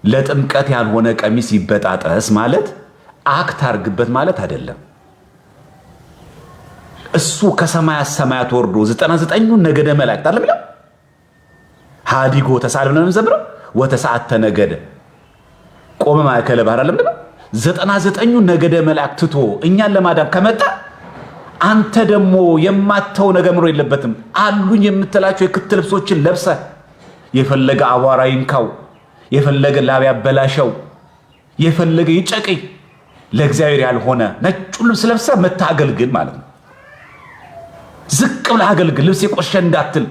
ለጥምቀት ያልሆነ ቀሚስ ይበጣጠስ ማለት አክት አርግበት ማለት አይደለም። እሱ ከሰማያት ሰማያት ወርዶ 99ኙን ነገደ መላእክት አይደለም ይላል። ሃዲጎ ተሳልመን ነው ዘብረው ወተሰዓተ ነገደ ቆመ ማእከለ ባህር አይደለም ይላል። 99ኙን ነገደ መላእክት ትቶ እኛን ለማዳን ከመጣ አንተ ደግሞ የማተው ነገር ምሮ የለበትም። አሉኝ የምትላቸው የክት ልብሶችን ለብሰ የፈለገ አቧራ ይንካው፣ የፈለገ ላብ ያበላሸው፣ የፈለገ ይጨቅይ ለእግዚአብሔር ያልሆነ ነጩን ልብስ ለብሰ መታገልግል ማለት ነው። ዝቅ ብለህ አገልግል፣ ልብስ የቆሸ እንዳትል።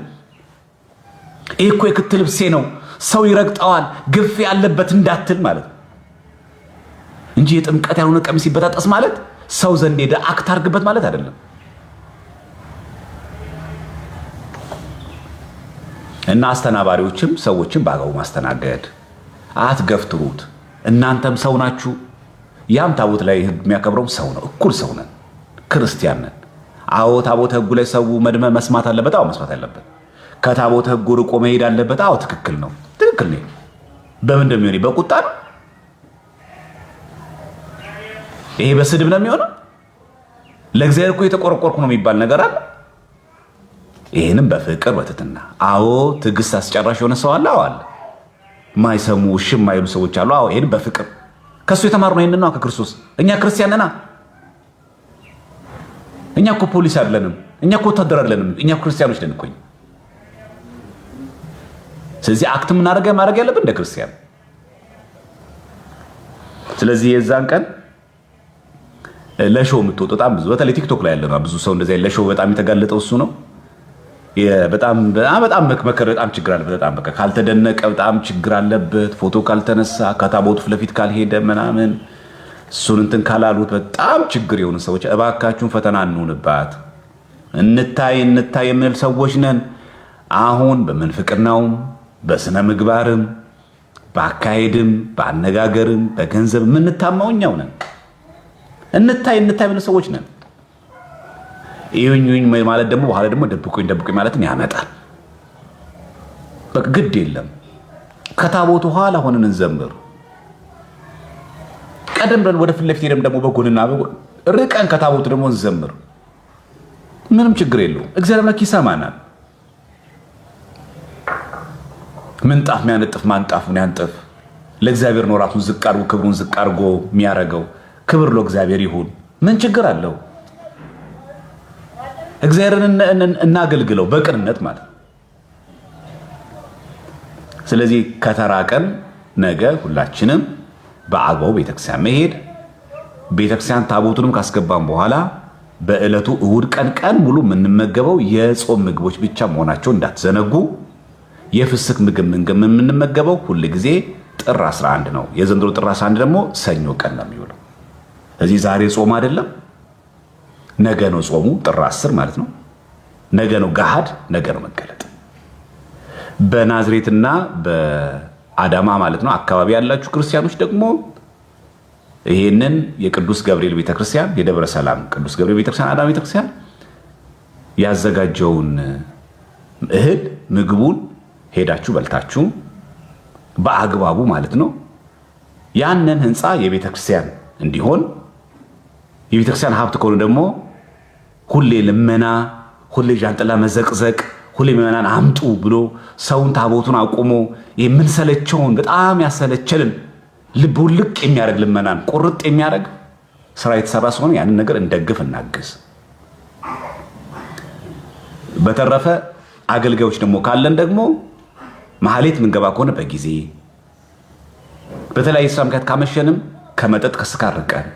ይህ እኮ የክት ልብሴ ነው ሰው ይረግጠዋል ግፍ ያለበት እንዳትል ማለት ነው እንጂ የጥምቀት ያልሆነ ቀሚስ ይበጣጠስ ማለት ሰው ዘንድ ሄደ አክት አርግበት ማለት አይደለም። እና አስተናባሪዎችም ሰዎችን በአግባቡ ማስተናገድ፣ አትገፍትሩት። እናንተም ሰው ናችሁ። ያም ታቦት ላይ የሚያከብረው ሰው ነው። እኩል ሰው ነን፣ ክርስቲያን ነን። አዎ ታቦት ህጉ ላይ ሰው መድመ መስማት አለበት። አዎ መስማት አለበት። ከታቦት ህጉ ርቆ መሄድ አለበት። አዎ ትክክል ነው፣ ትክክል ነው። በምን እንደሚሆን በቁጣ ነው? ይሄ በስድብ ነው የሚሆነው? ለእግዚአብሔር እኮ የተቆረቆርኩ ነው የሚባል ነገር አለ። ይሄንም በፍቅር በትትና። አዎ ትዕግስት አስጨራሽ የሆነ ሰው አለ። አዎ አለ። ማይሰሙ እሺ የማይሉ ሰዎች አሉ። አዎ ይሄን በፍቅር ከሱ የተማርነው ይሄንን ነው ከክርስቶስ። እኛ ክርስቲያን ነና፣ እኛ እኮ ፖሊስ አይደለንም፣ እኛ እኮ ወታደር አይደለንም፣ እኛ ክርስቲያኖች ነን እኮ። ስለዚህ አክት ማድረግ ያለብን እንደ ክርስቲያን። ስለዚህ የዛን ቀን ለሾው የምትወጡ በጣም ብዙ በተለይ ቲክቶክ ላይ ያለ ብዙ ሰው እንደዚህ ለሾው በጣም የተጋለጠው እሱ ነው። በጣም መከረ በጣም ችግር አለበት። በጣም በቃ ካልተደነቀ በጣም ችግር አለበት። ፎቶ ካልተነሳ ከታቦቱ ፊት ለፊት ካልሄደ ምናምን እሱን እንትን ካላሉት በጣም ችግር የሆኑ ሰዎች እባካችሁን ፈተና እንሁንባት። እንታይ የምንል ሰዎች ነን። አሁን በምንፍቅናውም በስነ ምግባርም በአካሄድም በአነጋገርም በገንዘብ የምንታማው እኛው ነን። እንታይ የምንል ሰዎች ነን። ይሁኝ ማለት ደግሞ በኋላ ደግሞ ደብቁኝ ማለትን ያመጣል። በቃ ግድ የለም ከታቦቱ ኋላ ሆነን እንዘምር። ቀደም ብለን ወደ ፊት ለፊት ደግሞ በጎንና ርቀን ከታቦቱ ደግሞ እንዘምር። ምንም ችግር የለውም። እግዚአብሔር አምላክ ይሰማናል። ምንጣፍ የሚያነጥፍ ማንጣፉን ያንጥፍ። ለእግዚአብሔር ነው ራሱን ዝቅ አድርጎ ክብሩን ዝቅ አድርጎ የሚያደርገው። ክብር ለእግዚአብሔር ይሁን። ምን ችግር አለው? እግዚአብሔርን እናገልግለው በቅንነት ማለት። ስለዚህ ከተራቀን ነገ ሁላችንም በአግባቡ ቤተክርስቲያን መሄድ፣ ቤተክርስቲያን ታቦቱንም ካስገባን በኋላ በዕለቱ እሁድ ቀን ሙሉ የምንመገበው የጾም ምግቦች ብቻ መሆናቸው እንዳትዘነጉ። የፍስክ ምግብ የምንመገበው ሁል ጊዜ ጥር 11 ነው። የዘንድሮ ጥር 11 ደግሞ ሰኞ ቀን ነው የሚውለው። ስለዚህ ዛሬ ጾም አይደለም፣ ነገ ነው ጾሙ። ጥር 10 ማለት ነው። ነገ ነው ገሃድ፣ ነገ ነው መገለጥ። በናዝሬትና በአዳማ ማለት ነው አካባቢ ያላችሁ ክርስቲያኖች ደግሞ ይሄንን የቅዱስ ገብርኤል ቤተክርስቲያን የደብረ ሰላም ቅዱስ ገብርኤል ቤተክርስቲያን አዳማ ቤተክርስቲያን ያዘጋጀውን እህል ምግቡን ሄዳችሁ በልታችሁ በአግባቡ ማለት ነው ያንን ህንፃ የቤተክርስቲያን እንዲሆን የቤተክርስቲያን ሀብት ከሆነ ደግሞ ሁሌ ልመና፣ ሁሌ ዣንጥላ መዘቅዘቅ፣ ሁሌ ምዕመናን አምጡ ብሎ ሰውን ታቦቱን አቁሞ የምንሰለቸውን በጣም ያሰለቸልን ልብ ውልቅ የሚያደርግ ልመናን ቁርጥ የሚያደርግ ስራ የተሰራ ስለሆነ ያንን ነገር እንደግፍ፣ እናግዝ። በተረፈ አገልጋዮች ደግሞ ካለን ደግሞ ማህሌት ምንገባ ከሆነ በጊዜ በተለያየ ስራ ምክንያት ካመሸንም ከመጠጥ ከስካር ርቀን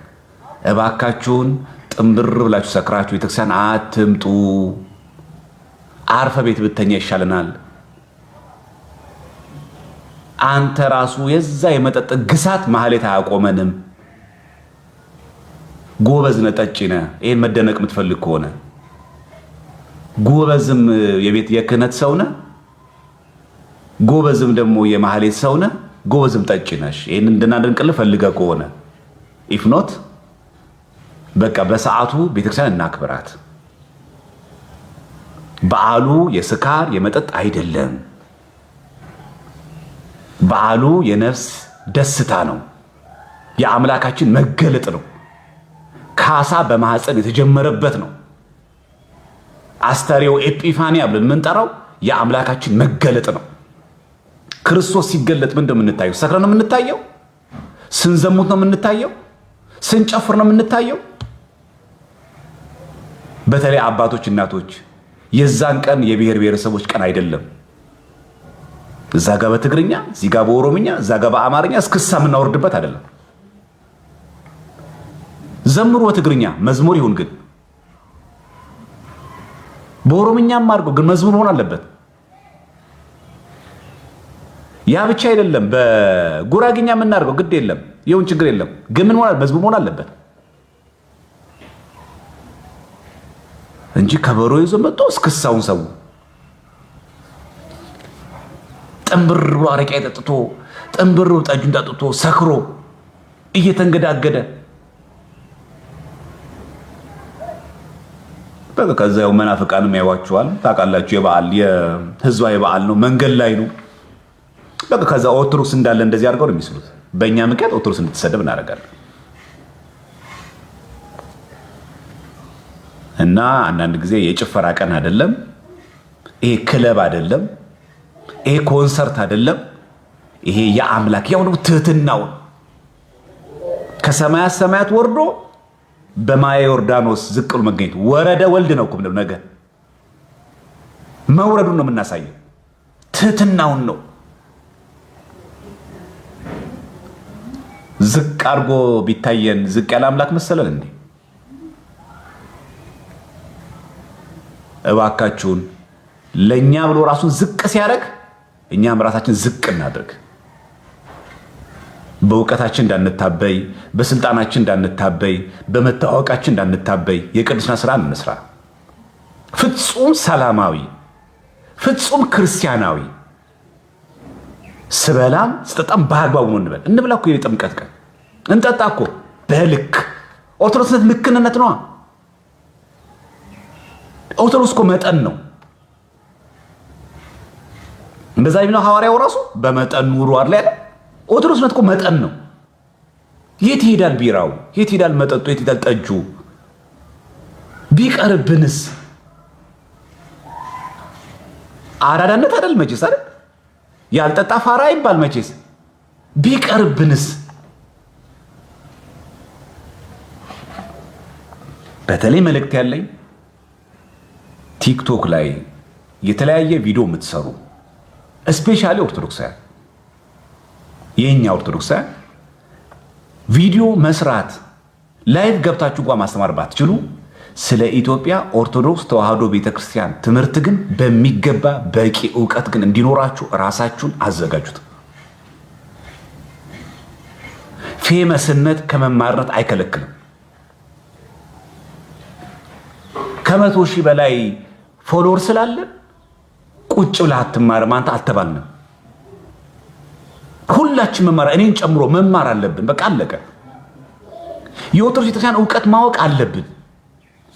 እባካችሁን ጥንብር ብላችሁ ሰክራችሁ ቤተክርስቲያን አትምጡ። አርፈ ቤት ብተኛ ይሻለናል። አንተ ራሱ የዛ የመጠጥ ግሳት ማህሌት አያቆመንም። ጎበዝ ነህ፣ ጠጪ ነህ። ይሄን መደነቅ የምትፈልግ ከሆነ ጎበዝም የቤት የክህነት ሰው ነህ፣ ጎበዝም ደግሞ የማህሌት ሰው ነህ፣ ጎበዝም ጠጪ ነሽ። ይሄን እንድናደንቅልህ ፈልገህ ከሆነ ኢፍ ኖት በቃ በሰዓቱ ቤተክርስቲያን እናክብራት። በዓሉ የስካር የመጠጥ አይደለም። በዓሉ የነፍስ ደስታ ነው። የአምላካችን መገለጥ ነው። ካሳ በማህፀን የተጀመረበት ነው። አስተሪዮ ኤጲፋኒያ ብለን የምንጠራው የአምላካችን መገለጥ ነው። ክርስቶስ ሲገለጥ ምን እንደምንታየው? ሰክረን ነው የምንታየው? ስንዘሙት ነው የምንታየው? ስንጨፍር ነው የምንታየው? በተለይ አባቶች፣ እናቶች የዛን ቀን የብሔር ብሔረሰቦች ቀን አይደለም። እዛ ጋር በትግርኛ እዚህ ጋር በኦሮምኛ እዛ ጋር በአማርኛ እስክሳ የምናወርድበት አይደለም። ዘምሩ በትግርኛ መዝሙር ይሁን፣ ግን በኦሮምኛም አድርጎ ግን መዝሙር መሆን አለበት። ያ ብቻ አይደለም። በጉራግኛ የምናደርገው ግድ የለም ይሁን፣ ችግር የለም፣ ግን ምን ሆናል? መዝሙር መሆን አለበት እንጂ ከበሮ ይዞ መጥቶ እስክሳውን ሰው ጥንብር ብሎ አረቄ ጠጥቶ ጥንብር ብሎ ጠጁን ጠጥቶ ሰክሮ እየተንገዳገደ በቃ ከዛው መናፍቃንም ያዋቸዋል። ታውቃላችሁ፣ የበዓል የህዝባዊ በዓል ነው፣ መንገድ ላይ ነው። በቃ ከዛ ኦርቶዶክስ እንዳለ እንደዚህ አድርገው ነው የሚስሉት። በእኛ ምክንያት ኦርቶዶክስ እንድትሰደብ እናደርጋለን። እና አንዳንድ ጊዜ የጭፈራ ቀን አይደለም ይሄ፣ ክለብ አይደለም ይሄ፣ ኮንሰርት አይደለም ይሄ። የአምላክ ያው ነው ትህትናው ከሰማያት ሰማያት ወርዶ በማየ ዮርዳኖስ ዝቅ ብሎ መገኘት ወረደ ወልድ ነው እኮ ነገ መውረዱን ነው የምናሳየው። ትህትናውን ነው። ዝቅ አድርጎ ቢታየን ዝቅ ያለ አምላክ መሰለን እንዴ? እባካችሁን ለኛ ብሎ ራሱን ዝቅ ሲያደርግ እኛም ራሳችን ዝቅ እናድርግ። በእውቀታችን እንዳንታበይ፣ በስልጣናችን እንዳንታበይ፣ በመታወቃችን እንዳንታበይ የቅድስና ስራ እንስራ። ፍጹም ሰላማዊ፣ ፍጹም ክርስቲያናዊ ስበላም ስጠጣም በአግባቡ ነው እንበል። እንብላ እኮ የጥምቀት ቀን እንጠጣ እኮ በልክ። ኦርቶዶክስነት ልክነት ነው። ኦርቶዶክስ እኮ መጠን ነው። እንደዛ የሚለው ሐዋርያው ራሱ በመጠን ኑሩ አይደል ያለ። ኦርቶዶክስነት እኮ መጠን ነው። የት ይሄዳል ቢራው? የት ይሄዳል መጠጡ? የት ይሄዳል ጠጁ? ቢቀርብንስ? አራዳነት አይደል መቼስ አይደል? ያልጠጣ ፋራ ይባል መቼስ። ቢቀርብንስ? በተለይ መልእክት ያለኝ ቲክቶክ ላይ የተለያየ ቪዲዮ የምትሰሩ ስፔሻሊ ኦርቶዶክሳውያን፣ የኛ ኦርቶዶክሳውያን ቪዲዮ መስራት ላይቭ ገብታችሁ እንኳን ማስተማር ባትችሉ ስለ ኢትዮጵያ ኦርቶዶክስ ተዋህዶ ቤተክርስቲያን ትምህርት ግን በሚገባ በቂ ዕውቀት ግን እንዲኖራችሁ ራሳችሁን አዘጋጁት። ፌመስነት ከመማርነት አይከለክልም። ከ100 ሺህ በላይ ፎሎወር ስላለን ቁጭ ብለህ አትማርም አንተ አልተባልንም። ሁላችን መማር እኔን ጨምሮ መማር አለብን። በቃ አለቀ። የኦርቶዶክስ ቤተክርስቲያን ዕውቀት ማወቅ አለብን።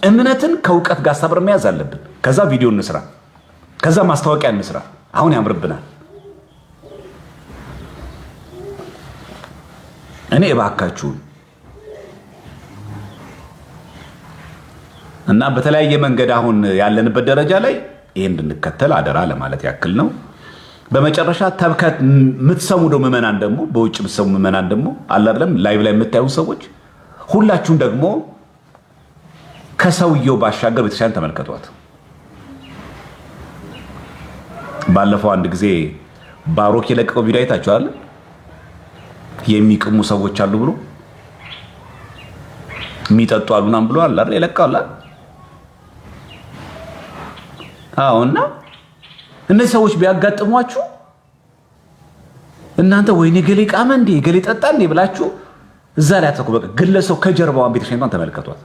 እምነትን ከዕውቀት ጋር አሳብረን መያዝ አለብን። ከዛ ቪዲዮ እንስራ፣ ከዛ ማስታወቂያ እንስራ። አሁን ያምርብናል። እኔ እባካችሁን እና በተለያየ መንገድ አሁን ያለንበት ደረጃ ላይ ይሄን እንድንከተል አደራ ለማለት ያክል ነው። በመጨረሻ ተብከት የምትሰሙ ደግሞ ምዕመናን ደግሞ በውጭ የምትሰሙ ምዕመናን ደግሞ አለ አይደለም ላይቭ ላይ የምታዩ ሰዎች ሁላችሁም ደግሞ ከሰውየው ባሻገር ቤተክርስቲያን ተመልከቷት። ባለፈው አንድ ጊዜ ባሮክ የለቀቀው ቪዲዮ አይታችኋል። የሚቅሙ ሰዎች አሉ ብሎ የሚጠጡ አሉናም ብሎ አለ አይደል የለቀቀው። አዎና እነዚህ ሰዎች ቢያጋጥሟችሁ እናንተ ወይኔ ገሌ ቃመ እንዴ ገሌ ጠጣ እንዴ ብላችሁ እዛ ላይ አትተኩ። በቃ ግለሰው ከጀርባዋን ቤተክርስቲያኗን ተመልከቷት።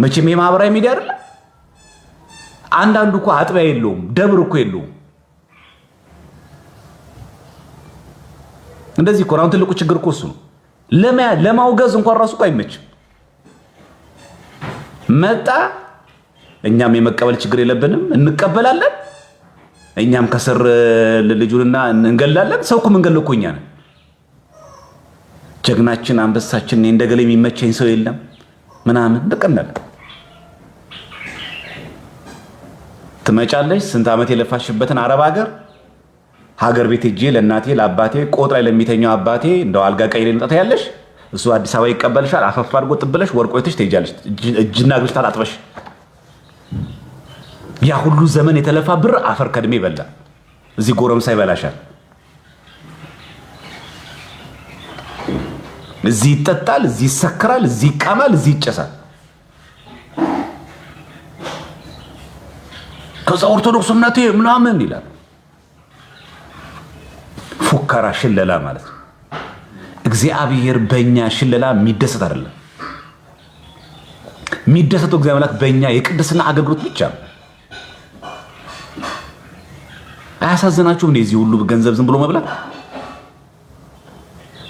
መቼም የማህበራዊ ሚዲያ አይደለ አንዳንዱ እኮ አጥቢያ የለውም ደብር እኮ የለውም። እንደዚህ እኮ አሁን ትልቁ ችግር እኮ እሱ ነው። ለማውገዝ እንኳን ራሱ እኮ አይመችም። መጣ እኛም የመቀበል ችግር የለብንም፣ እንቀበላለን። እኛም ከስር ልጁንና እንገላለን። ሰው እኮ መንገል እኮ እኛ ነን። ጀግናችን አንበሳችን እንደገለ የሚመቸኝ ሰው የለም ምናምን እንደቀናል። ትመጫለሽ ስንት ዓመት የለፋሽበትን አረብ ሀገር ቤት ሄጄ ለእናቴ ለአባቴ ቆጥ ላይ ለሚተኛው አባቴ እንደው አልጋ ቀይሬ ልምጣት ያለሽ እሱ አዲስ አበባ ይቀበልሻል። አፈፍ አድርጎ ጥብለሽ ወርቆይተሽ ትሄጃለሽ። እጅና እግርሽ ታጥበሽ ያ ሁሉ ዘመን የተለፋ ብር አፈር ከድሜ ይበላ። እዚህ ጎረምሳ ይበላሻል። እዚህ ይጠጣል፣ እዚህ ይሰክራል፣ እዚህ ይቃማል፣ እዚህ ይጨሳል። ከዛ ኦርቶዶክስ እምነቴ ምናምን ይላል። ፉከራ ሽለላ ማለት ነው። እግዚአብሔር በእኛ ሽለላ የሚደሰት አይደለም። የሚደሰተው እግዚአብሔር አምላክ በእኛ የቅድስና አገልግሎት ብቻ ነው። አያሳዝናችሁም? እንደዚህ ሁሉ ገንዘብ ዝም ብሎ መብላት።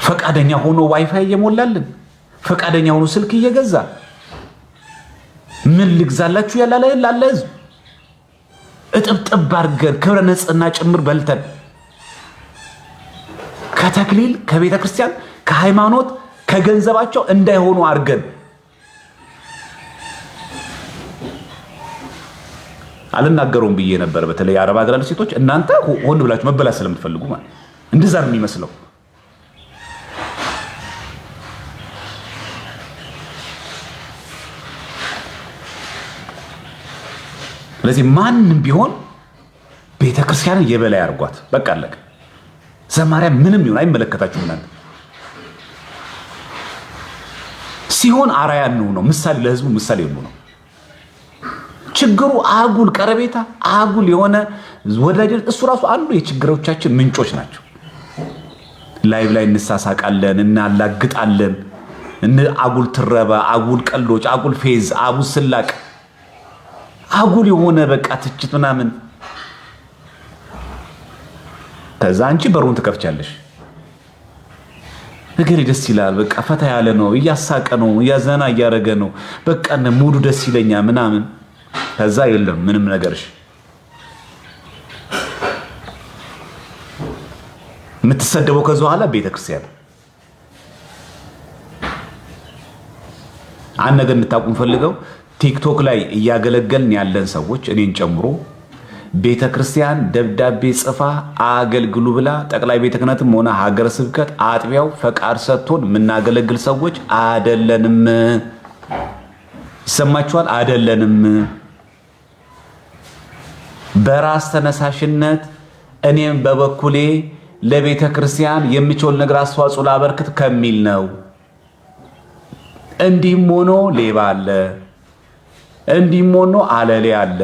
ፈቃደኛ ሆኖ ዋይፋይ እየሞላልን፣ ፈቃደኛ ሆኖ ስልክ እየገዛ ምን ልግዛላችሁ ያላለ ህዝብ እጥብጥብ አድርገን ክብረ ንጽሕና ጭምር በልተን ከተክሊል ከቤተ ክርስቲያን ከሃይማኖት ከገንዘባቸው እንዳይሆኑ አድርገን አልናገረውም ብዬ ነበር። በተለይ አረብ ሀገር ያሉ ሴቶች እናንተ ሆን ብላችሁ መበላት ስለምትፈልጉ ማለት እንደዛ ነው የሚመስለው። ስለዚህ ማንም ቢሆን ቤተክርስቲያንን የበላይ አድርጓት። በቃ አለቀ። ዘማሪያም ምንም ይሁን አይመለከታችሁም። እናንተ ሲሆን አራያ ነው፣ ምሳሌ ለህዝቡ ምሳሌ ነው። ችግሩ አጉል ቀረቤታ፣ አጉል የሆነ ወዳጅ፣ እሱ ራሱ አንዱ የችግሮቻችን ምንጮች ናቸው። ላይቭ ላይ እንሳሳቃለን፣ እናላግጣለን፣ አጉል ትረባ፣ አጉል ቀሎች፣ አጉል ፌዝ፣ አጉል ስላቅ፣ አጉል የሆነ በቃ ትችት ምናምን። ከዛ አንቺ በሩን ትከፍቻለሽ። ነገር ደስ ይላል፣ በቃ ፈታ ያለ ነው፣ እያሳቀ ነው፣ እያዘና እያደረገ ነው፣ በቃ ሙዱ ደስ ይለኛል ምናምን። ከዛ የለም ምንም ነገርሽ። የምትሰደበው ከዛ በኋላ ቤተክርስቲያን። አንድ ነገር እንድታውቁ ፈልገው ቲክቶክ ላይ እያገለገልን ያለን ሰዎች እኔን ጨምሮ ቤተክርስቲያን ደብዳቤ ጽፋ አገልግሉ ብላ ጠቅላይ ቤተ ክህነትም ሆነ ሀገረ ስብከት አጥቢያው ፈቃድ ሰጥቶን የምናገለግል ሰዎች አደለንም። ይሰማችኋል? አደለንም። በራስ ተነሳሽነት እኔም በበኩሌ ለቤተ ክርስቲያን የምችል ነገር አስተዋጽኦ ላበርክት ከሚል ነው። እንዲህም ሆኖ ሌባ አለ፣ እንዲህም ሆኖ አለሌ አለ፣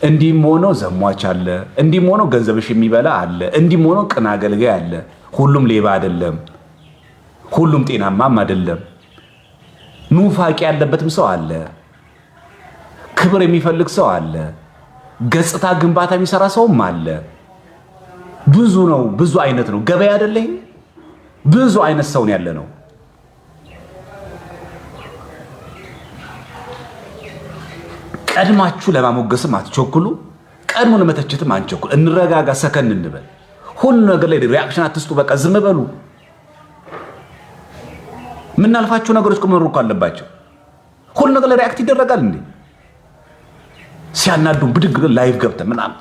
እንዲህም ሆኖ ዘሟች አለ፣ እንዲህም ሆኖ ገንዘብሽ የሚበላ አለ፣ እንዲህም ሆኖ ቅን አገልጋይ አለ። ሁሉም ሌባ አይደለም፣ ሁሉም ጤናማም አይደለም። ኑፋቄ ያለበትም ሰው አለ፣ ክብር የሚፈልግ ሰው አለ፣ ገጽታ ግንባታ የሚሰራ ሰውም አለ። ብዙ ነው፣ ብዙ አይነት ነው። ገበያ አይደለ? ብዙ አይነት ሰውን ያለ ነው። ቀድማችሁ ለማሞገስም አትቸኩሉ፣ ቀድሞ ለመተቸትም አንቸኩል። እንረጋጋ፣ ሰከን እንበል። ሁሉ ነገር ላይ ሪአክሽን አትስጡ። በቃ ዝም በሉ። ምናልፋችሁ ነገሮች ቁም ነው አለባቸው። ሁሉ ነገር ላይ ሪአክት ይደረጋል እንዴ? ሲያናዱን ብድግ ላይቭ ገብተን ምናምን፣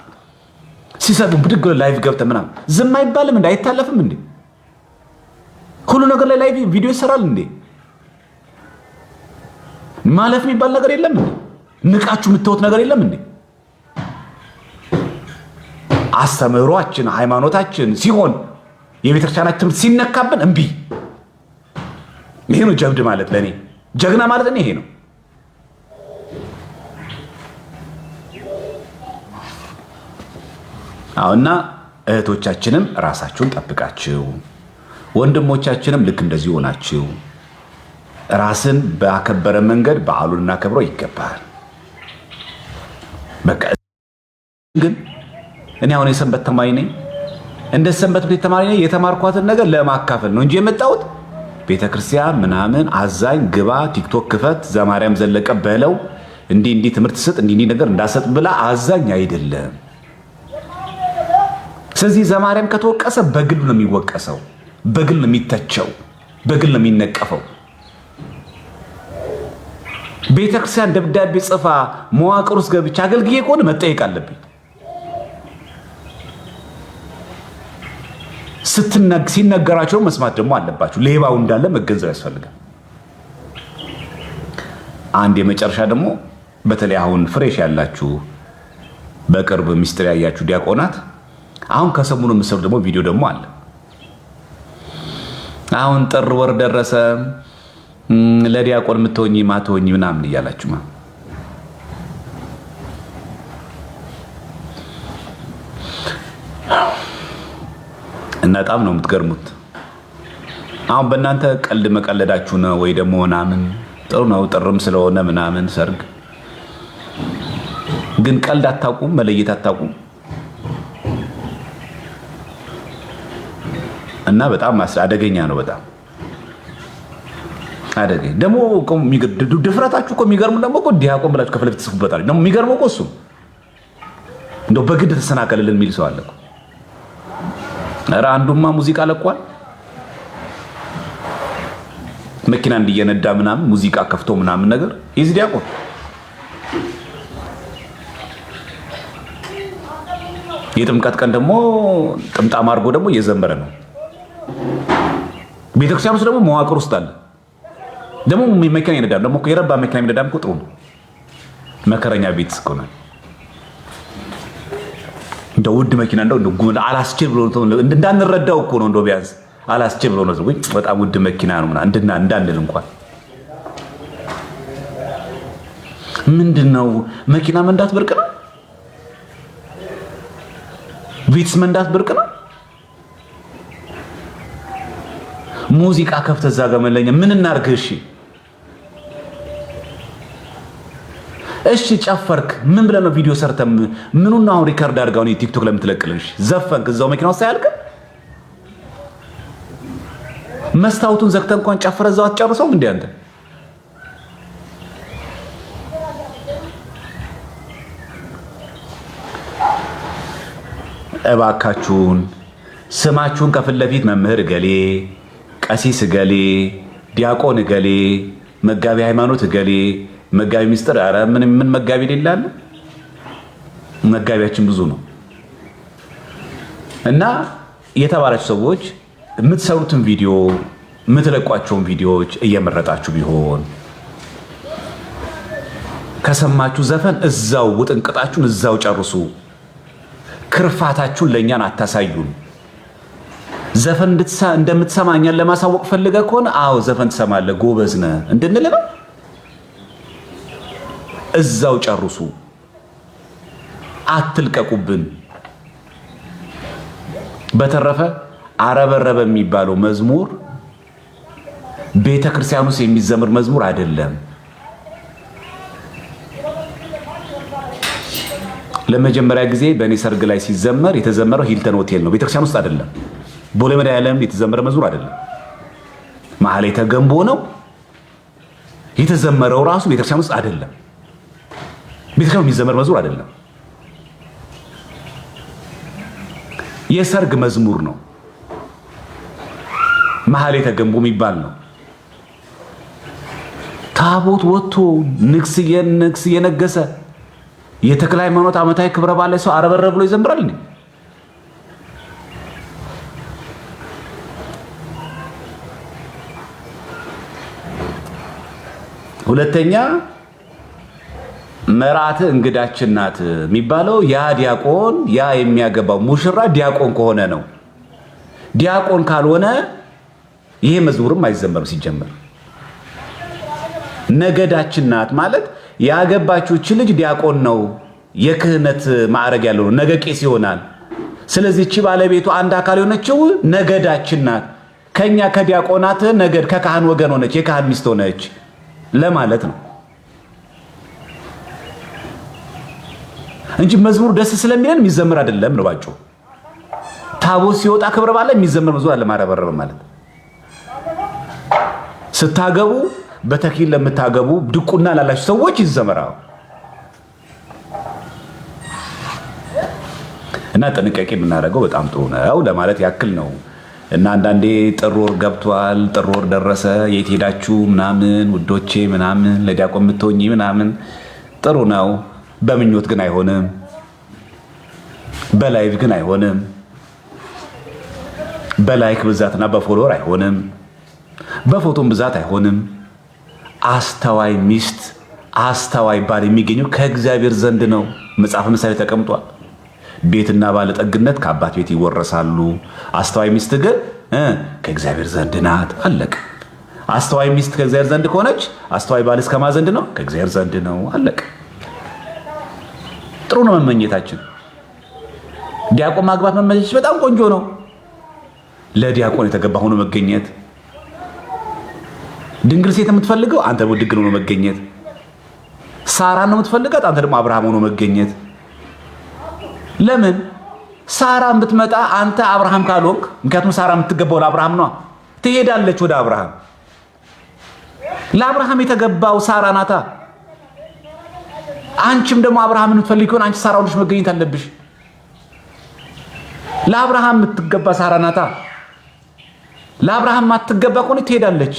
ሲሰዱን ብድግ ላይቭ ገብተን ምናምን ዝም አይባልም እንዴ? አይታለፍም እንዴ? ሁሉ ነገር ላይ ላይቭ ቪዲዮ ይሰራል እንዴ? ማለፍ የሚባል ነገር የለም እንዴ? ንቃችሁ የምትወት ነገር የለም እንዴ? አስተምህሯችን ሃይማኖታችን ሲሆን የቤተክርስቲያናችን ትምህርት ሲነካብን እምቢ። ይሄ ነው ጀብድ ማለት። ለኔ ጀግና ማለት ይሄ ነው። አሁንና እህቶቻችንም ራሳችሁን ጠብቃችሁ፣ ወንድሞቻችንም ልክ እንደዚህ ሆናችሁ ራስን በአከበረ መንገድ በዓሉን እናከብረው ይገባል። በቃ ግን እኔ አሁን የሰንበት ተማሪ ነኝ። እንደ ሰንበት ቤት ተማሪ ነኝ። የተማርኳትን ነገር ለማካፈል ነው እንጂ የመጣሁት ቤተክርስቲያን ምናምን አዛኝ ግባ፣ ቲክቶክ ክፈት፣ ዘማርያም ዘለቀ በለው፣ እንዲህ ትምህርት ስጥ፣ እንዲህ ነገር እንዳሰጥ ብላ አዛኝ አይደለም። ስለዚህ ዘማርያም ከተወቀሰ በግል ነው የሚወቀሰው፣ በግል ነው የሚተቸው፣ በግል ነው የሚነቀፈው። ቤተክርስቲያን ደብዳቤ ጽፋ መዋቅር ውስጥ ገብቼ አገልግዬ ከሆነ መጠየቅ አለብኝ። ሲነገራቸው መስማት ደግሞ አለባችሁ። ሌባው እንዳለ መገንዘብ ያስፈልጋል። አንድ የመጨረሻ ደግሞ በተለይ አሁን ፍሬሽ ያላችሁ በቅርብ ሚስጥር ያያችሁ ዲያቆናት፣ አሁን ከሰሙኑ የምትሰሩ ደግሞ ቪዲዮ ደግሞ አለ። አሁን ጥር ወር ደረሰ፣ ለዲያቆን የምትሆኚ ማትሆኚ ምናምን እያላችሁ እና በጣም ነው የምትገርሙት። አሁን በእናንተ ቀልድ መቀለዳችሁ ነው ወይ ደግሞ ምናምን ጥሩ ነው፣ ጥርም ስለሆነ ምናምን ሰርግ። ግን ቀልድ አታውቁም፣ መለየት አታውቁም። እና በጣም አደገኛ ነው። በጣም አደገኛ ደግሞ ድፍረታችሁ እኮ የሚገርሙ ደግሞ እኮ ዲያቆን ብላችሁ ከፍለፊት ትስቡበታል። ደግሞ የሚገርመው እኮ እሱ እንደው በግድ ተሰናከልልን የሚል ሰው አለ እኮ። ኧረ አንዱማ ሙዚቃ ለቋል። መኪና እንዲየነዳ ምናምን ሙዚቃ ከፍቶ ምናምን ነገር የዚህ ዲያቆን የጥምቀት ቀን ደግሞ ጥምጣም አድርጎ ደግሞ እየዘመረ ነው። ቤተክርስቲያን ውስጥ ደግሞ መዋቅር ውስጥ አለ ደግሞ መኪና ይነዳል። ደግሞ የረባ መኪና የሚነዳም ቁጥሩ ነው። መከረኛ ቤት እስከሆነ እንደ ውድ መኪና እንደው አላስችል ብሎ እንዳንረዳው እኮ ነው። እንደው ቢያንስ አላስችል ብሎ ነው ወይ በጣም ውድ መኪና ነው እንዳንል እንኳን ምንድነው መኪና መንዳት ብርቅ ነው? ቤትስ መንዳት ብርቅ ነው? ሙዚቃ ከፍተህ እዛ ጋር መለኛ ምን እናርግ? እሺ ጨፈርክ ምን ብለህ ነው ቪዲዮ ሰርተህ ምኑን ነው አሁን ሪከርድ አድርጋው ነው ቲክቶክ ላይ የምትለቅልሽ? ዘፈንክ እዛው መኪናው ሳያልቅ መስታወቱን ዘግተህ እንኳን ጨፍረህ እዛው አትጨርሰውም እንዴ አንተ? እባካችሁን ስማችሁን ከፊት ለፊት መምህር ገሌ፣ ቀሲስ ገሌ፣ ዲያቆን ገሌ፣ መጋቢ ሃይማኖት ገሌ፣ መጋቢ ሚስጥር ኧረ ምን መጋቢ ይላል። መጋቢያችን ብዙ ነው እና የተባላችሁ ሰዎች የምትሰሩትን ቪዲዮ የምትለቋቸውን ቪዲዮዎች እየመረጣችሁ ቢሆን ከሰማችሁ ዘፈን እዛው ውጥንቅጣችሁን እዛው ጨርሱ። ክርፋታችሁን ለእኛን አታሳዩን። ዘፈን እንደምትሰማ እኛን ለማሳወቅ ፈልገህ ከሆነ አዎ ዘፈን ትሰማለህ ጎበዝ ነህ እንድንል ነው። እዛው ጨርሱ፣ አትልቀቁብን። በተረፈ አረበረበ የሚባለው መዝሙር ቤተክርስቲያን ውስጥ የሚዘምር መዝሙር አይደለም። ለመጀመሪያ ጊዜ በእኔ ሰርግ ላይ ሲዘመር የተዘመረው ሂልተን ሆቴል ነው፣ ቤተክርስቲያን ውስጥ አይደለም። ቦሌ መድኃኔዓለም የተዘመረ መዝሙር አይደለም። ማህሌተ ገንቦ ነው የተዘመረው፣ ራሱ ቤተክርስቲያን ውስጥ አይደለም። ቤተክርስቲያን የሚዘመር መዝሙር አይደለም። የሰርግ መዝሙር ነው። ማህሌተ ገንቦ የሚባል ነው። ታቦት ወጥቶ ንግስ እየነገሰ የተክለ ሃይማኖት ዓመታዊ ክብረ በዓል ላይ ሰው አረበረ ብሎ ይዘምራል እንዴ? ሁለተኛ መራተ እንግዳችን ናት የሚባለው ያ ዲያቆን ያ የሚያገባው ሙሽራ ዲያቆን ከሆነ ነው። ዲያቆን ካልሆነ ይሄ መዝሙርም አይዘመርም። ሲጀመር ነገዳችን ናት ማለት ያገባችው እቺ ልጅ ዲያቆን ነው፣ የክህነት ማዕረግ ያለው ነው፣ ነገ ቄስ ይሆናል። ስለዚህ እቺ ባለቤቱ አንድ አካል የሆነችው ነገዳችን ናት፣ ከኛ ከዲያቆናት ነገድ ከካህን ወገን ሆነች፣ የካህን ሚስት ሆነች ለማለት ነው እንጂ መዝሙር ደስ ስለሚለን የሚዘምር አይደለም ነው ባጭሩ። ታቦት ሲወጣ ክብረ በዓል ላይ የሚዘምር መዝሙር አለ ማረበረበ ማለት። ስታገቡ በተኪል ለምታገቡ ድቁና ላላችሁ ሰዎች ይዘመራው እና ጥንቃቄ የምናደርገው በጣም ጥሩ ነው ለማለት ያክል ነው። እና አንዳንዴ ጥር ወር ገብቷል፣ ጥር ወር ደረሰ፣ የት ሄዳችሁ ምናምን ውዶቼ ምናምን ለዲያቆን የምትሆኚ ምናምን ጥሩ ነው። በምኞት ግን አይሆንም፣ በላይቭ ግን አይሆንም፣ በላይክ ብዛትና በፎሎወር አይሆንም፣ በፎቶም ብዛት አይሆንም። አስተዋይ ሚስት አስተዋይ ባል የሚገኘው ከእግዚአብሔር ዘንድ ነው። መጽሐፍ ምሳሌ ተቀምጧል። ቤትና ባለጠግነት ከአባት ቤት ይወረሳሉ፣ አስተዋይ ሚስት ግን ከእግዚአብሔር ዘንድ ናት። አለቀ። አስተዋይ ሚስት ከእግዚአብሔር ዘንድ ከሆነች አስተዋይ ባል እስከማ ዘንድ ነው? ከእግዚአብሔር ዘንድ ነው። አለቀ። ጥሩ ነው መመኘታችን። ዲያቆን ማግባት መመኘት በጣም ቆንጆ ነው። ለዲያቆን የተገባ ሆኖ መገኘት። ድንግል ሴት የምትፈልገው አንተ ድንግል ሆኖ መገኘት። ሳራን ነው የምትፈልጋት፣ አንተ ደግሞ አብርሃም ሆኖ መገኘት። ለምን ሳራን ብትመጣ አንተ አብርሃም ካልሆንክ፣ ምክንያቱም ሳራ የምትገባው ለአብርሃም ነው፣ ትሄዳለች ወደ አብርሃም። ለአብርሃም የተገባው ሳራ ናታ። አንቺም ደግሞ አብርሃምን የምትፈልጊ ከሆነ አንቺ ሳራ ሆነሽ መገኘት አለብሽ። ለአብርሃም የምትገባ ሳራ ናታ። ለአብርሃም ማትገባ ከሆነ ትሄዳለች።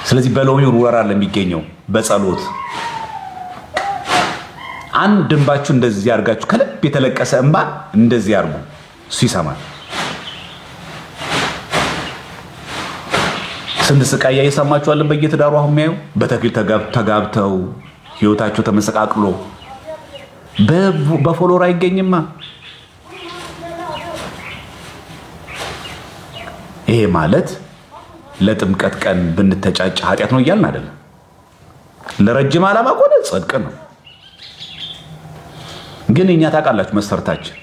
ስለዚህ በሎሚ ውርወራ ለሚገኘው በጸሎት አንድ እንባችሁ እንደዚህ ያርጋችሁ፣ ከልብ የተለቀሰ እንባ እንደዚህ ያርጉ፣ እሱ ይሰማል። ስንት ስቃይ እየሰማችኋል በየትዳሩ አሁን የሚያዩ በተክሊል ተጋብተው ህይወታቸው ተመሰቃቅሎ በፎሎወር አይገኝማ። ይሄ ማለት ለጥምቀት ቀን ብንተጫጭ ኃጢአት ነው እያልን አይደለም። ለረጅም ዓላማ ከሆነ ጽድቅ ነው። ግን እኛ ታውቃላችሁ መስፈርታችን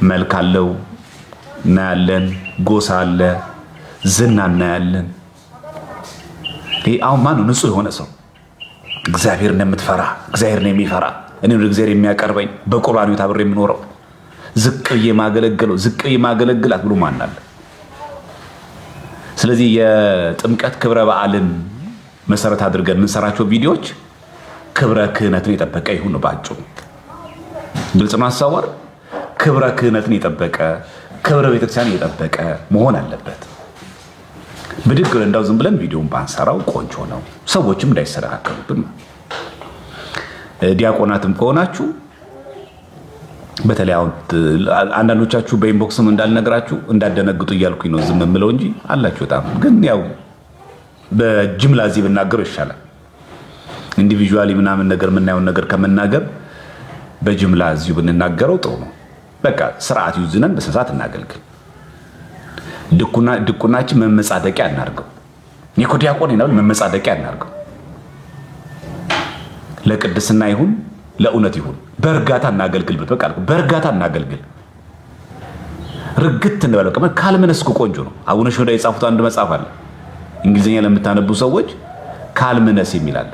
መልክ አለው እናያለን፣ ጎሳ አለ፣ ዝና እናያለን። ይሄ አሁን ማነው ንጹህ የሆነ ሰው እግዚአብሔርን የምትፈራ እግዚአብሔርን የሚፈራ እኔ ወደ እግዚአብሔር የሚያቀርበኝ በቁርባኑ ታብሬ የምኖረው ዝቅ የማገለግለው ዝቅ የማገለግላት ብሎ ማን አለ? ስለዚህ የጥምቀት ክብረ በዓልን መሰረት አድርገን የምንሰራቸው ቪዲዮዎች ክብረ ክህነትን የጠበቀ ይሁን ነው ባጭሩ። ግልጽ ማሳወር ክብረ ክህነትን የጠበቀ ክብረ ቤተክርስቲያን የጠበቀ መሆን አለበት። ብድግ እንዳው ዝም ብለን ቪዲዮን ባንሰራው ቆንጆ ነው፣ ሰዎችም እንዳይሰራከሉብን። ዲያቆናትም ከሆናችሁ በተለይ አንዳንዶቻችሁ በኢንቦክስም እንዳልነግራችሁ እንዳደነግጡ እያልኩኝ ነው ዝም የምለው እንጂ አላችሁ በጣም ግን ያው በጅምላ እዚህ ብናገር ይሻላል። ኢንዲቪጁዋሊ ምናምን ነገር የምናየውን ነገር ከመናገር በጅምላ እዚሁ ብንናገረው ጥሩ ነው። በቃ ስርዓት ይዙነን በስንሳት እናገልግል። ድቁናችን መመጻደቂያ እናርገው። እኮ ዲያቆን ነው፣ መመጻደቂያ እናርገው። ለቅድስና ይሁን ለእውነት ይሁን በእርጋታ እናገልግልበት። በቃ በእርጋታ እናገልግል። ርግት እንበለው። ካልምነስኩ ቆንጆ ነው። አቡነ ሽኖዳ የጻፉት አንድ መጽሐፍ አለ እንግሊዝኛ ለምታነቡ ሰዎች ካልምነስ የሚላል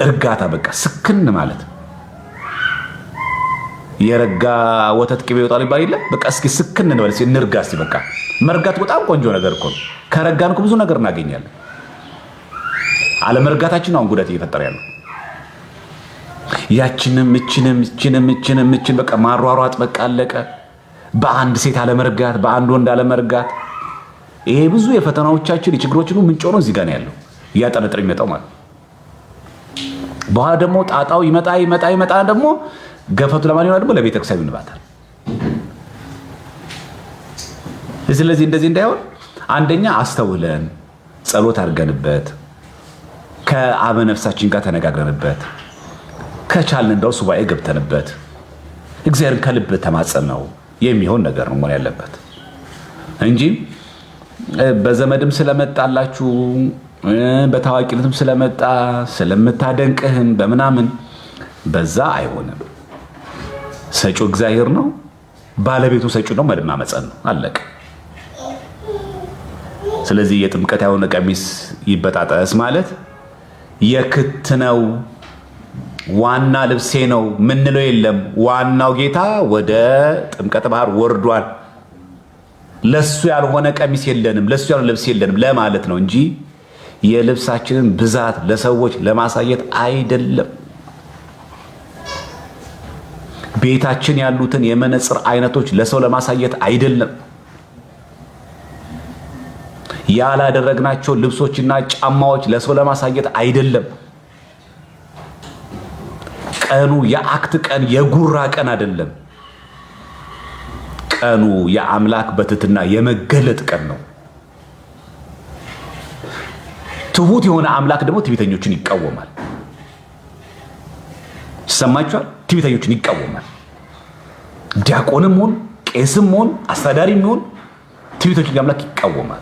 እርጋታ፣ በቃ ስክን ማለት የረጋ ወተት ቅቤ ይወጣል ይባል የለ። በቃ እስኪ ስክን እንበል፣ እንርጋ እስኪ። በቃ መርጋት በጣም ቆንጆ ነገር እኮ ነው። ከረጋን እኮ ብዙ ነገር እናገኛለን። አለመርጋታችን አሁን ጉዳት እየፈጠረ ያለው ያችንም እችንም በቃ ማሯሯጥ በቃ አለቀ። በአንድ ሴት አለመርጋት፣ በአንድ ወንድ አለመርጋት። ይሄ ብዙ የፈተናዎቻችን የችግሮችን ምንጭ ሆኖ እዚህ ጋር ነው ያለው። እያጠነጥር የሚመጣው ማለት በኋላ ደግሞ ጣጣው ይመጣ ደግሞ ገፈቱ ለማን ይሆናል? ደግሞ ለቤተክርስቲያን ይንባታል። ስለዚህ እንደዚህ እንዳይሆን አንደኛ አስተውለን ጸሎት አድርገንበት ከአበ ነፍሳችን ጋር ተነጋግረንበት ከቻልን እንደው ሱባኤ ገብተንበት እግዚአብሔርን ከልብ ተማጸን ነው የሚሆን ነገር ነው መሆን ያለበት እንጂ በዘመድም ስለመጣላችሁ በታዋቂነትም ስለመጣ ስለምታደንቅህን በምናምን በዛ አይሆንም። ሰጪው እግዚአብሔር ነው፣ ባለቤቱ ሰጪው ነው። ማመፀን ነው አለቀ። ስለዚህ የጥምቀት ያልሆነ ቀሚስ ይበጣጠስ ማለት የክት ነው፣ ዋና ልብሴ ነው ምንለው የለም። ዋናው ጌታ ወደ ጥምቀት ባህር ወርዷል። ለሱ ያልሆነ ቀሚስ የለንም፣ ለሱ ያልሆነ ልብስ የለንም ለማለት ነው እንጂ የልብሳችንን ብዛት ለሰዎች ለማሳየት አይደለም። ቤታችን ያሉትን የመነጽር አይነቶች ለሰው ለማሳየት አይደለም። ያላደረግናቸው ልብሶችና ጫማዎች ለሰው ለማሳየት አይደለም። ቀኑ የአክት ቀን የጉራ ቀን አይደለም። ቀኑ የአምላክ በትህትና የመገለጥ ቀን ነው። ትሁት የሆነ አምላክ ደግሞ ትዕቢተኞችን ይቃወማል። ይሰማችኋል? ትዕቢተኞችን ይቃወማል። ዲያቆንም ሆን ቄስም ሆን አስተዳዳሪም ሆን ትዕቢተኞችን አምላክ ይቃወማል።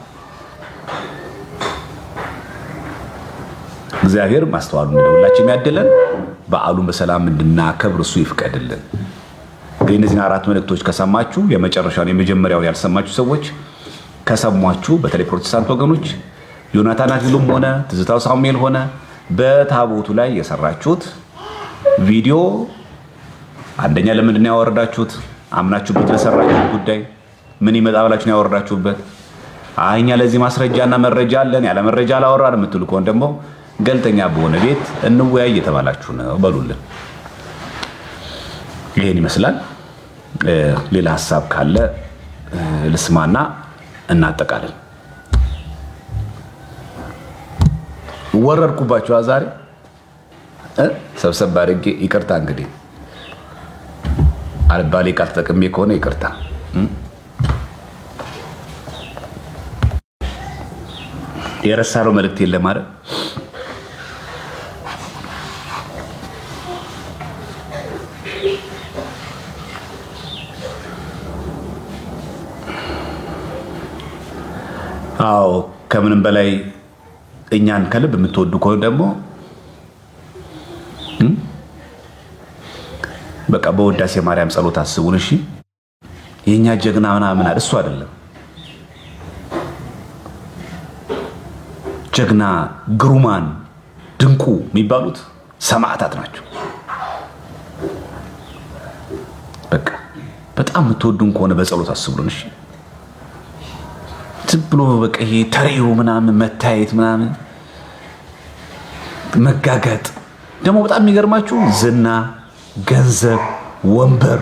እግዚአብሔር ማስተዋሉን ለሁላችንም ያድለን። በዓሉን በሰላም እንድናከብር እሱ ይፍቀድልን። ግን እነዚህን አራት መልእክቶች ከሰማችሁ የመጀመሪያውን ያልሰማችሁ ሰዎች ከሰሟችሁ፣ በተለይ ፕሮቴስታንት ወገኖች ዮናታን አክሊሉም ሆነ ትዝታው ሳሙኤል ሆነ በታቦቱ ላይ የሰራችሁት ቪዲዮ አንደኛ ለምንድን ነው ያወረዳችሁት? አምናችሁበት ለሰራችሁት ጉዳይ ምን ይመጣ ብላችሁ ነው ያወረዳችሁበት? እኛ ለዚህ ማስረጃና መረጃ አለን፣ ያለ መረጃ አላወራን የምትሉ ከሆነ ደግሞ ገለልተኛ በሆነ ቤት እንወያይ እየተባላችሁ ነው በሉልን። ይሄን ይመስላል። ሌላ ሀሳብ ካለ ልስማና እናጠቃለን። ወረድኩባችሁ ዛሬ ሰብሰብ አድርጌ ይቅርታ። እንግዲህ አልባሌ ቃል ተጠቅሜ ከሆነ ይቅርታ። የረሳነው መልእክት የለም አይደል? አዎ ከምንም በላይ እኛን ከልብ የምትወዱ ከሆነ ደግሞ በቃ በውዳሴ ማርያም ጸሎት አስቡን። እሺ የኛ ጀግና ምናምን እሱ አይደለም። ጀግና ግሩማን ድንቁ የሚባሉት ሰማዕታት ናቸው። በቃ በጣም የምትወዱን ከሆነ በጸሎት አስቡን። እሺ ዝም ብሎ በቃ ይሄ ተሪው ምናምን መታየት ምናምን መጋጋጥ ደግሞ በጣም የሚገርማችሁ ዝና፣ ገንዘብ፣ ወንበር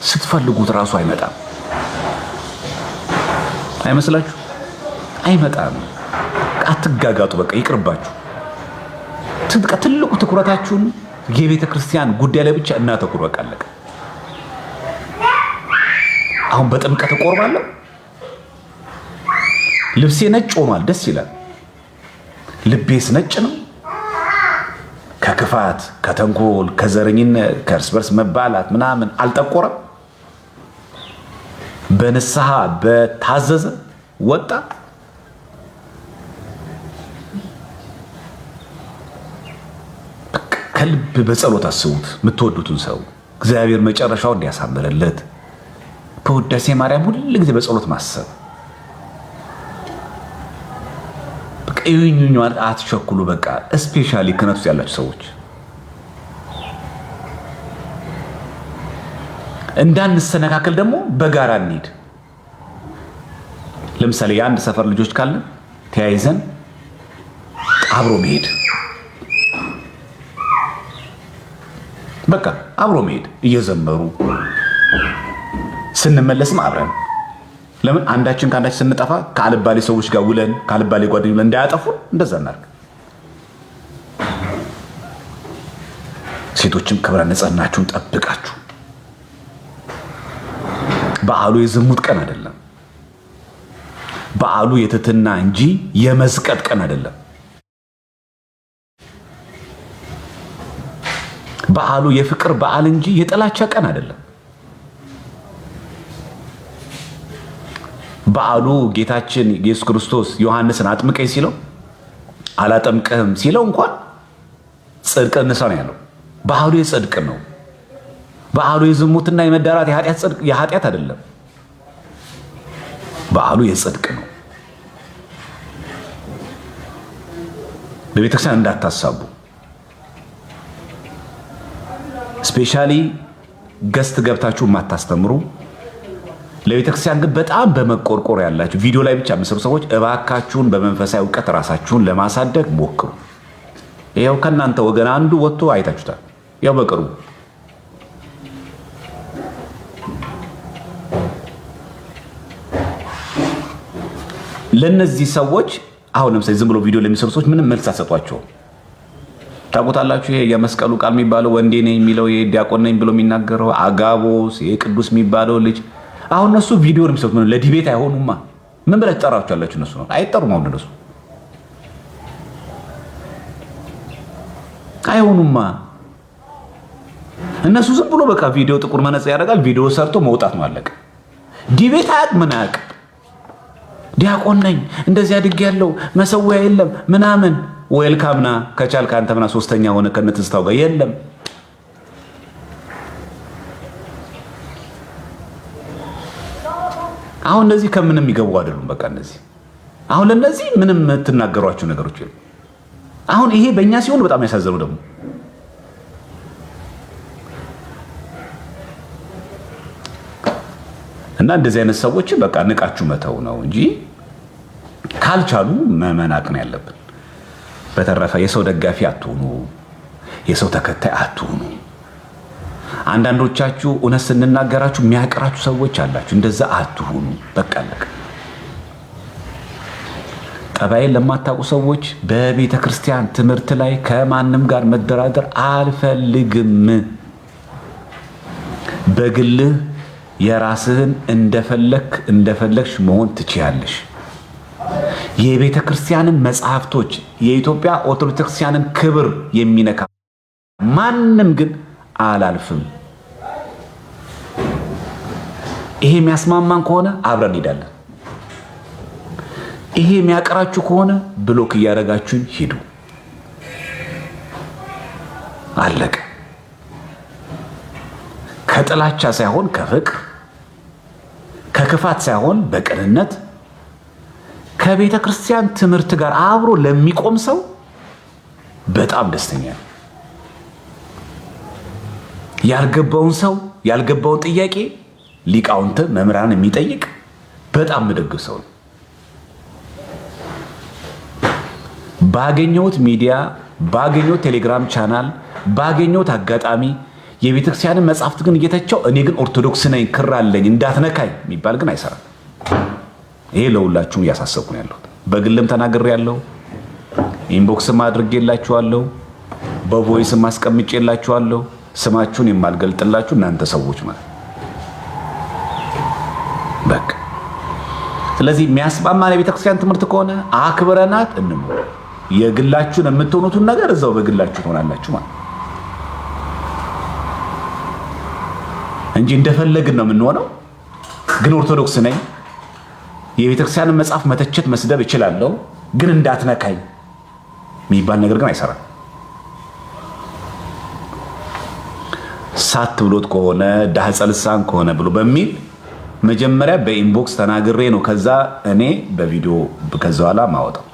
ስትፈልጉት ራሱ አይመጣም። አይመስላችሁ? አይመጣም። አትጋጋጡ። በቃ ይቅርባችሁ። ትልቁ ትኩረታችሁን የቤተ ክርስቲያን ጉዳይ ላይ ብቻ እናተኩሩ። በቃ አለቀ። አሁን በጥምቀት እቆርባለሁ፣ ልብሴ ነጭ ሆኗል፣ ደስ ይላል። ልቤስ ነጭ ነው። ከክፋት፣ ከተንኮል፣ ከዘረኝነት፣ ከእርስ በርስ መባላት ምናምን አልጠቆረም። በንስሐ በታዘዘ ወጣ። ከልብ በጸሎት አስቡት የምትወዱትን ሰው እግዚአብሔር መጨረሻው እንዲያሳምርለት በውዳሴ ማርያም ሁሉ ጊዜ በጸሎት ማሰብ። በቃ ይሁንኙ አትቸኩሉ። በቃ ስፔሻሊ ክህነት ውስጥ ያላችሁ ሰዎች እንዳንሰነካከል ደግሞ በጋራ እንሂድ። ለምሳሌ የአንድ ሰፈር ልጆች ካለን ተያይዘን አብሮ መሄድ፣ በቃ አብሮ መሄድ እየዘመሩ ስንመለስም አብረን። ለምን አንዳችን ከአንዳችን ስንጠፋ ከአልባሌ ሰዎች ጋር ውለን ከአልባሌ ጓደኞች ጋር እንዳያጠፉን እንደዛ እናድርግ። ሴቶችም ክብረ ንጽህናችሁን ጠብቃችሁ። በዓሉ የዝሙት ቀን አይደለም። በዓሉ የትህትና እንጂ የመዝቀጥ ቀን አይደለም። በዓሉ የፍቅር በዓል እንጂ የጥላቻ ቀን አይደለም። በዓሉ ጌታችን ኢየሱስ ክርስቶስ ዮሐንስን አጥምቀኝ ሲለው አላጠምቅህም ሲለው እንኳን ጽድቅ እንሳ ነው ያለው። በዓሉ የጽድቅ ነው። በዓሉ የዝሙትና የመዳራት የኃጢአት አይደለም። በዓሉ የጽድቅ ነው። በቤተክርስቲያን እንዳታሳቡ። ስፔሻሊ ገስት ገብታችሁ የማታስተምሩ ለቤተክርስቲያን ግን በጣም በመቆርቆር ያላችሁ ቪዲዮ ላይ ብቻ የምትሰሩ ሰዎች እባካችሁን በመንፈሳዊ እውቀት ራሳችሁን ለማሳደግ ሞክሩ። ይኸው ከእናንተ ወገን አንዱ ወጥቶ አይታችሁታል። ያው በቅርቡ ለነዚህ ሰዎች አሁን ለምሳሌ ዝም ብሎ ቪዲዮ ለሚሰሩ ሰዎች ምንም መልስ አትሰጧቸውም። ታውቁታላችሁ። ይሄ የመስቀሉ ቃል የሚባለው ወንዴ ነኝ የሚለው ዲያቆን ነኝ ብሎ የሚናገረው አጋቦስ ቅዱስ የሚባለው ልጅ አሁን እነሱ ቪዲዮ ነው የሚሰሩት። ለዲቤት አይሆኑማ። ምን ብላችሁ ትጠራቸዋላችሁ? እነሱ ነው አይጠሩም። አሁን እነሱ አይሆኑማ። እነሱ ዝም ብሎ በቃ ቪዲዮ ጥቁር መነጽር ያደርጋል፣ ቪዲዮ ሰርቶ መውጣት ነው አለቀ። ዲቤት አያውቅ ምን አያውቅ። ዲያቆን ነኝ እንደዚህ አድግ ያለው መሰዊያ የለም ምናምን። ዌልካምና ከቻልክ አንተ ምና ሶስተኛ ሆነ ከነትስታው ጋር የለም። አሁን እነዚህ ከምንም ይገቡ አይደሉም። በቃ እነዚህ አሁን ለነዚህ ምንም የምትናገሯቸው ነገሮች የሉ። አሁን ይሄ በእኛ ሲሆን በጣም ያሳዘኑ ደግሞ እና እንደዚህ አይነት ሰዎች በቃ ንቃችሁ መተው ነው እንጂ ካልቻሉ መመናቅ ነው ያለብን። በተረፈ የሰው ደጋፊ አትሁኑ፣ የሰው ተከታይ አትሁኑ። አንዳንዶቻችሁ እውነት ስንናገራችሁ የሚያቀራችሁ ሰዎች አላችሁ። እንደዛ አትሁኑ። በቃ አለቀ። ጠባይን ለማታውቁ ሰዎች በቤተ ክርስቲያን ትምህርት ላይ ከማንም ጋር መደራደር አልፈልግም። በግልህ የራስህን እንደፈለግሽ መሆን ትችያለሽ። የቤተ ክርስቲያንን መጽሐፍቶች የኢትዮጵያ ኦርቶዶክስ ክርስቲያንን ክብር የሚነካ ማንም ግን አላልፍም። ይሄ የሚያስማማን ከሆነ አብረን እንሄዳለን። ይሄ የሚያቀራችሁ ከሆነ ብሎክ እያደረጋችሁኝ ሂዱ። አለቀ። ከጥላቻ ሳይሆን ከፍቅር፣ ከክፋት ሳይሆን በቅንነት ከቤተ ክርስቲያን ትምህርት ጋር አብሮ ለሚቆም ሰው በጣም ደስተኛ ነው። ያልገባውን ሰው ያልገባውን ጥያቄ ሊቃውንት መምህራን የሚጠይቅ በጣም ምደግፍ ሰው ነው። ባገኘሁት ሚዲያ፣ ባገኘሁት ቴሌግራም ቻናል፣ ባገኘሁት አጋጣሚ የቤተክርስቲያንን መጽሐፍት ግን እየተቸው እኔ ግን ኦርቶዶክስ ነኝ ክር አለኝ እንዳትነካኝ የሚባል ግን አይሰራም። ይሄ ለሁላችሁም እያሳሰብኩ ነው ያለሁት። በግልም ተናግሬያለሁ፣ ኢንቦክስም አድርጌላችኋለሁ፣ በቮይስም አስቀምጬላችኋለሁ። ስማችሁን የማልገልጥላችሁ እናንተ ሰዎች ማለት በቃ። ስለዚህ የሚያስማማን የቤተክርስቲያን ትምህርት ከሆነ አክብረናት እንኖር። የግላችሁን የምትሆኑትን ነገር እዛው በግላችሁ ትሆናላችሁ ማለት እንጂ እንደፈለግን ነው የምንሆነው። ግን ኦርቶዶክስ ነኝ የቤተክርስቲያንን መጽሐፍ መተቸት መስደብ እችላለሁ ግን እንዳትነካኝ የሚባል ነገር ግን አይሰራም። ሳት ብሎት ከሆነ ዳህጸ ልሳን ከሆነ ብሎ በሚል መጀመሪያ በኢንቦክስ ተናግሬ ነው ከዛ እኔ በቪዲዮ ከዛ ኋላ ማወጣው።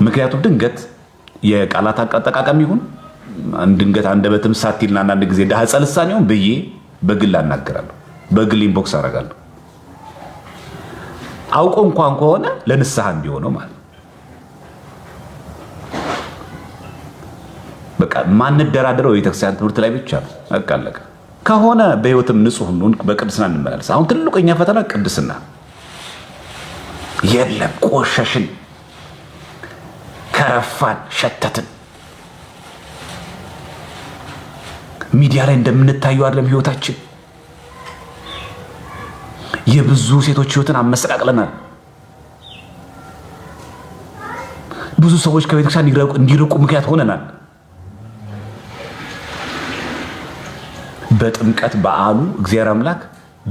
ምክንያቱም ድንገት የቃላት አጠቃቀም ይሁን ድንገት አንደበትም ሳቲልና አንዳንድ ጊዜ ዳህጸ ልሳን ይሁን ብዬ በግል አናገራለሁ፣ በግል ኢንቦክስ አደርጋለሁ። አውቆ እንኳን ከሆነ ለንስሐ እንዲሆነው ማለት በቃ ማንደራደረው የቤተክርስቲያን ትምህርት ላይ ብቻ ነው። በቃ አለቀ። ከሆነ በህይወትም ንጹህ ሁሉ በቅድስና እንመላለስ። አሁን ትልቁኛ ፈተና ቅድስና የለም። ቆሸሽን፣ ከረፋን፣ ሸተትን። ሚዲያ ላይ እንደምንታየው አይደለም ህይወታችን። የብዙ ሴቶች ህይወትን አመሰቃቅለናል። ብዙ ሰዎች ከቤተክርስቲያን እንዲርቁ ምክንያት ሆነናል። በጥምቀት በዓሉ እግዚአብሔር አምላክ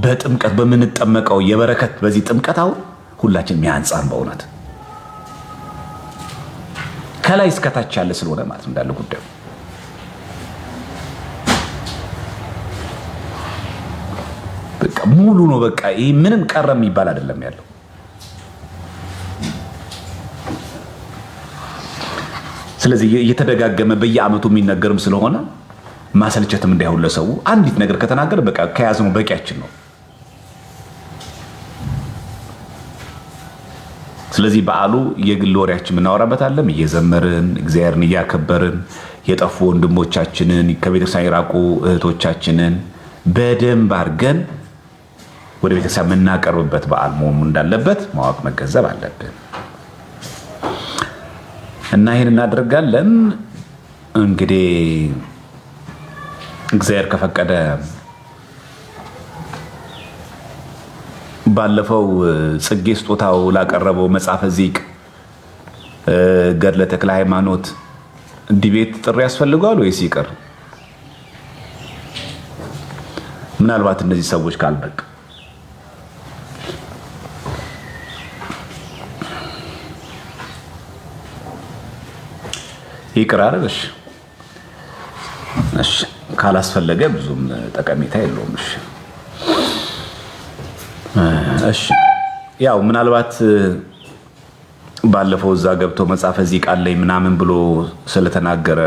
በጥምቀት በምንጠመቀው የበረከት በዚህ ጥምቀት አሁን ሁላችንም ያንጻን በእውነት ከላይ እስከታች ያለ ስለሆነ ማለት እንዳለ ጉዳዩ በቃ ሙሉ ነው። በቃ ይሄ ምንም ቀረ የሚባል አይደለም ያለው። ስለዚህ እየተደጋገመ በየዓመቱ የሚነገርም ስለሆነ ማሰልቸትም እንዳይሆን ለሰው አንዲት ነገር ከተናገረ በቃ ከያዝነው በቂያችን ነው። ስለዚህ በዓሉ የግል ወሬያችን የምናወራበታለን፣ እየዘመርን እግዚአብሔርን እያከበርን የጠፉ ወንድሞቻችንን ከቤተክርስቲያን የራቁ እህቶቻችንን በደንብ አድርገን ወደ ቤተክርስቲያን የምናቀርብበት በዓል መሆኑ እንዳለበት ማወቅ መገንዘብ አለብን እና ይህን እናደርጋለን። እንግዲህ እግዚአብሔር ከፈቀደ ባለፈው ጽጌ ስጦታው ላቀረበው መጽሐፈ ዚቅ ገድለ ተክለ ሃይማኖት ዲቤት ጥሪ ያስፈልገዋል ወይስ ይቅር? ምናልባት እነዚህ ሰዎች ካልበቅ ይቅር አይደልሽ? እሺ ካላስፈለገ ብዙም ጠቀሜታ የለውም። እሺ ያው ምናልባት ባለፈው እዛ ገብቶ መጽሐፈ ዚቅ አለኝ ምናምን ብሎ ስለተናገረ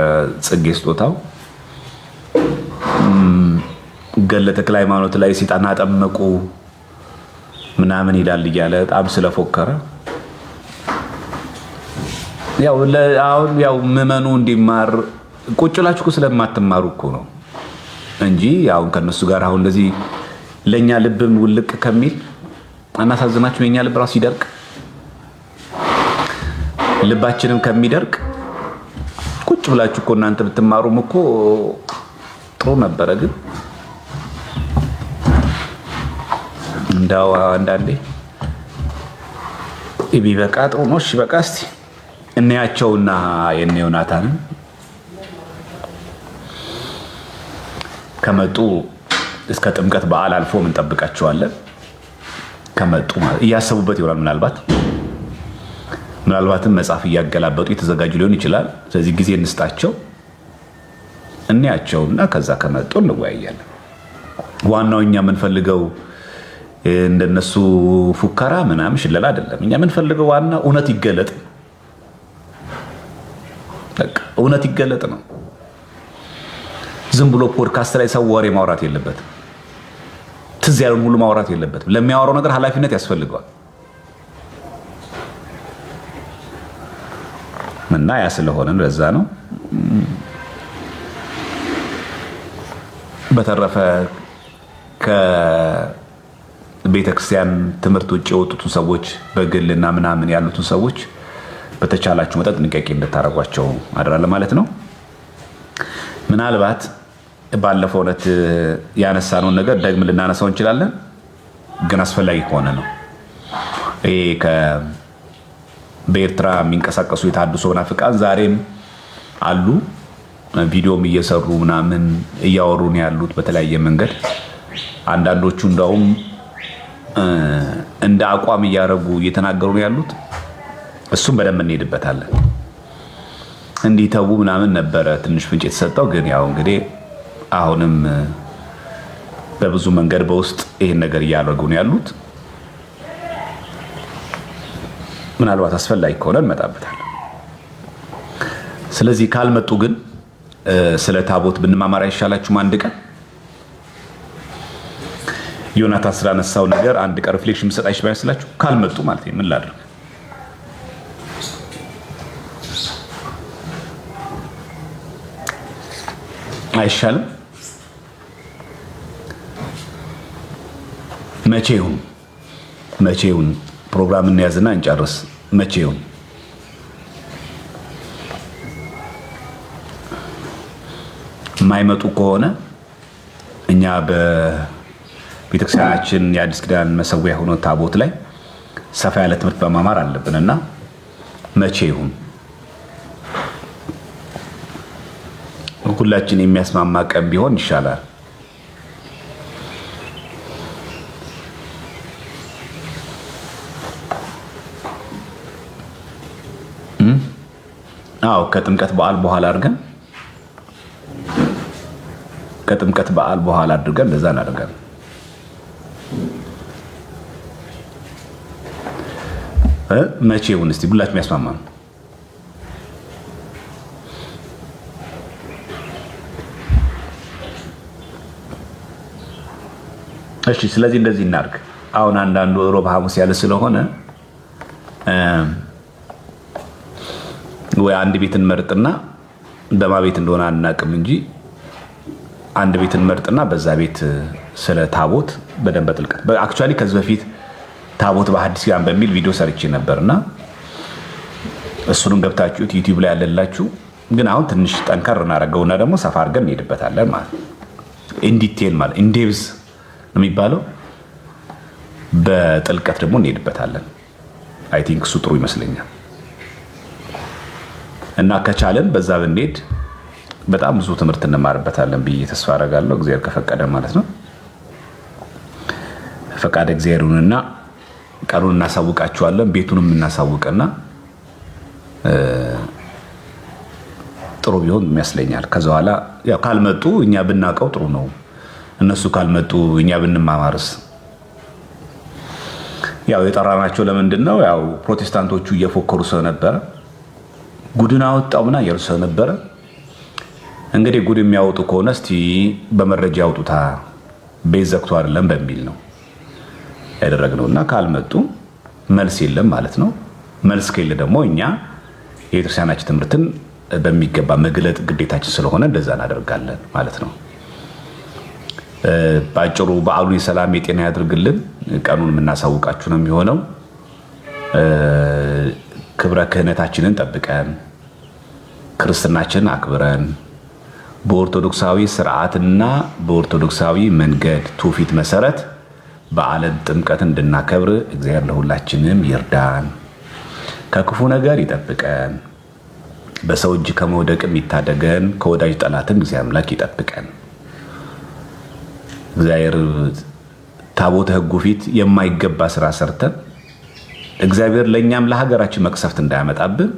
ጽጌ ስጦታው ገድለ ተክለ ሃይማኖት ላይ ሰይጣን አጠመቁ ምናምን ይላል እያለ በጣም ስለፎከረ ያው ምዕመኑ እንዲማር ቁጭ ብላችሁ እኮ ስለማትማሩ እኮ ነው እንጂ ያው ከነሱ ጋር አሁን እንደዚህ ለኛ ልብም ውልቅ ከሚል አናሳዝናችሁ። የኛ ልብ ራሱ ይደርቅ፣ ልባችንም ከሚደርቅ ቁጭ ብላችሁ እኮ እናንተ ብትማሩም እኮ ጥሩ ነበረ። ግን እንዳው አንዳንዴ ቢበቃ ጥሩ ነው። እሺ በቃ እስቲ እናያቸውና የኔ ዮናታንን ከመጡ እስከ ጥምቀት በዓል አልፎ ምን ጠብቃቸዋለን? ከመጡ ማለት እያሰቡበት ይሆናል። ምናልባትም መጽሐፍ እያገላበጡ የተዘጋጁ ሊሆን ይችላል። ስለዚህ ጊዜ እንስጣቸው፣ እናያቸውና ከዛ ከመጡ እንወያያለን። ዋናው እኛ የምንፈልገው እንደነሱ ፉከራ ምናምን ሽለላ አይደለም። እኛ የምንፈልገው ዋና እውነት ይገለጥ፣ በቃ እውነት ይገለጥ ነው። ዝም ብሎ ፖድካስት ላይ ሰው ወሬ ማውራት የለበትም። ትዝ ያለውን ሁሉ ማውራት የለበትም። ለሚያወራው ነገር ኃላፊነት ያስፈልገዋል። እና ያ ስለሆነ ለዛ ነው። በተረፈ ከቤተክርስቲያን ትምህርት ውጭ የወጡትን ሰዎች በግልና ምናምን ያሉትን ሰዎች በተቻላችሁ መጠን ጥንቃቄ እንድታረጓቸው አደራለ ማለት ነው። ምናልባት ባለፈው ዕለት ያነሳነውን ነገር ደግም ልናነሳው እንችላለን፣ ግን አስፈላጊ ከሆነ ነው። ይሄ በኤርትራ የሚንቀሳቀሱ የታድሶ መናፍቃን ዛሬም አሉ። ቪዲዮም እየሰሩ ምናምን እያወሩ ነው ያሉት በተለያየ መንገድ። አንዳንዶቹ እንደውም እንደ አቋም እያደረጉ እየተናገሩ ነው ያሉት። እሱም በደንብ እንሄድበታለን። እንዲተዉ ምናምን ነበረ ትንሽ ፍንጭ የተሰጠው፣ ግን ያው እንግዲህ አሁንም በብዙ መንገድ በውስጥ ይሄን ነገር እያደረጉ ነው ያሉት። ምናልባት አስፈላጊ ከሆነ እንመጣበታለን። ስለዚህ ካልመጡ ግን ስለ ታቦት ብንማማር አይሻላችሁም? አንድ ቀን ዮናታን ስላነሳው ነገር አንድ ቀን ሪፍሌክሽን ምሰጥ አይመስላችሁ? ካልመጡ ማለት ምን ላድርግ? አይሻልም? መቼ ይሁን ፕሮግራም እንያዝና እንጨርስ። መቼ ይሁን? የማይመጡ ከሆነ እኛ በቤተክርስቲያናችን የአዲስ ኪዳን መሰዊያ የሆነ ታቦት ላይ ሰፋ ያለ ትምህርት በማማር አለብንና መቼ ይሁን? ሁላችን የሚያስማማ ቀን ቢሆን ይሻላል። አዎ ከጥምቀት በዓል በኋላ አድርገን እንደዛ እናደርጋለን። መቼ ይሁን እስቲ ሁላችንም የሚያስማማ ነው። እሺ ስለዚህ እንደዚህ እናድርግ። አሁን አንዳንዱ ሮብ ሐሙስ ያለ ስለሆነ ወይ አንድ ቤት እንመርጥና በማ ቤት እንደሆነ አናውቅም እንጂ አንድ ቤት እንመርጥና በዛ ቤት ስለ ታቦት በደንብ በጥልቀት አክቹአሊ ከዚህ በፊት ታቦት በሐዲስ ኪዳን በሚል ቪዲዮ ሰርቼ ነበርና እሱንም ገብታችሁት ዩቲዩብ ላይ ያለላችሁ። ግን አሁን ትንሽ ጠንከር እናደርገውና ደግሞ ሰፋ አድርገን እንሄድበታለን ማለት ኢንዲቴል ማለት ኢንዴፕዝ የሚባለው በጥልቀት ደግሞ እንሄድበታለን። አይ ቲንክ እሱ ጥሩ ይመስለኛል። እና ከቻለን በዛ ብንሄድ በጣም ብዙ ትምህርት እንማርበታለን ብዬ ተስፋ አደርጋለሁ። እግዚአብሔር ከፈቀደ ማለት ነው። ፈቃደ እግዚአብሔርና ቀኑን እናሳውቃችኋለን። ቤቱንም እናሳውቀና ጥሩ ቢሆን ይመስለኛል። ከዛ በኋላ ያው ካልመጡ እኛ ብናውቀው ጥሩ ነው። እነሱ ካልመጡ እኛ ብንማማርስ? ያው የጠራናቸው ለምንድን ነው? ያው ፕሮቴስታንቶቹ እየፎከሩ ስለነበረ ጉድን አወጣው ምናምን እያሉ ስለነበረ እንግዲህ ጉድ የሚያወጡ ከሆነ እስቲ በመረጃ ያውጡታ ቤት ዘግቶ አይደለም በሚል ነው ያደረግነውና ካልመጡ መልስ የለም ማለት ነው። መልስ ከሌለ ደግሞ እኛ የቤተክርስቲያናችን ትምህርትን በሚገባ መግለጥ ግዴታችን ስለሆነ እንደዛ እናደርጋለን ማለት ነው። ባጭሩ በዓሉን የሰላም የጤና ያድርግልን። ቀኑን የምናሳውቃችሁ ነው የሚሆነው። ክብረ ክህነታችንን ጠብቀን ክርስትናችንን አክብረን በኦርቶዶክሳዊ ስርዓትና በኦርቶዶክሳዊ መንገድ ትውፊት መሰረት በዓለ ጥምቀት እንድናከብር እግዚአብሔር ለሁላችንም ይርዳን። ከክፉ ነገር ይጠብቀን፣ በሰው እጅ ከመውደቅም ይታደገን፣ ከወዳጅ ጠላትም እግዚአብሔር አምላክ ይጠብቀን። እግዚአብሔር ታቦተ ሕጉ ፊት የማይገባ ስራ ሰርተን እግዚአብሔር ለኛም ለሀገራችን መቅሰፍት እንዳያመጣብን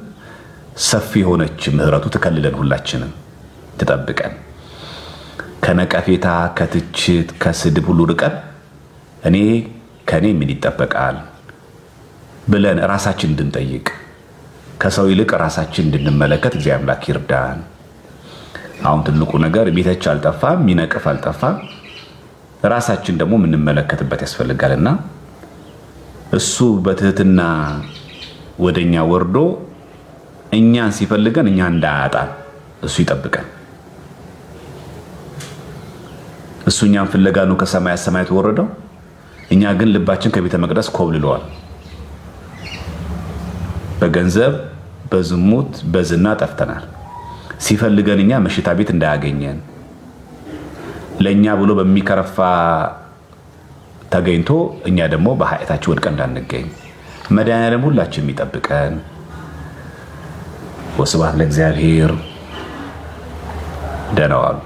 ሰፊ የሆነች ምሕረቱ ትከልለን፣ ሁላችንም ትጠብቀን። ከነቀፌታ፣ ከትችት፣ ከስድብ ሁሉ ርቀን ከኔ ምን ይጠበቃል ብለን ራሳችን እንድንጠይቅ ከሰው ይልቅ ራሳችን እንድንመለከት እግዚአብሔር አምላክ ይርዳን። አሁን ትልቁ ነገር ቤተች አልጠፋም፣ ሚነቅፍ አልጠፋም። ራሳችን ደግሞ የምንመለከትበት ያስፈልጋልና እሱ በትህትና ወደኛ ወርዶ እኛን ሲፈልገን እኛ እንዳያጣን እሱ ይጠብቀን። እሱ እኛን ፍለጋ ነው ከሰማያት ሰማያት ወረደው። እኛ ግን ልባችን ከቤተ መቅደስ ኮብልሏል። በገንዘብ በዝሙት በዝና ጠፍተናል። ሲፈልገን እኛ መሽታ ቤት እንዳያገኘን ለኛ ብሎ በሚከረፋ ተገኝቶ እኛ ደግሞ በኃጢአታችን ወድቀን እንዳንገኝ መድኃኒዓለም ሁላችን የሚጠብቀን። ወስብሐት ለእግዚአብሔር። ደህና ዋሉ።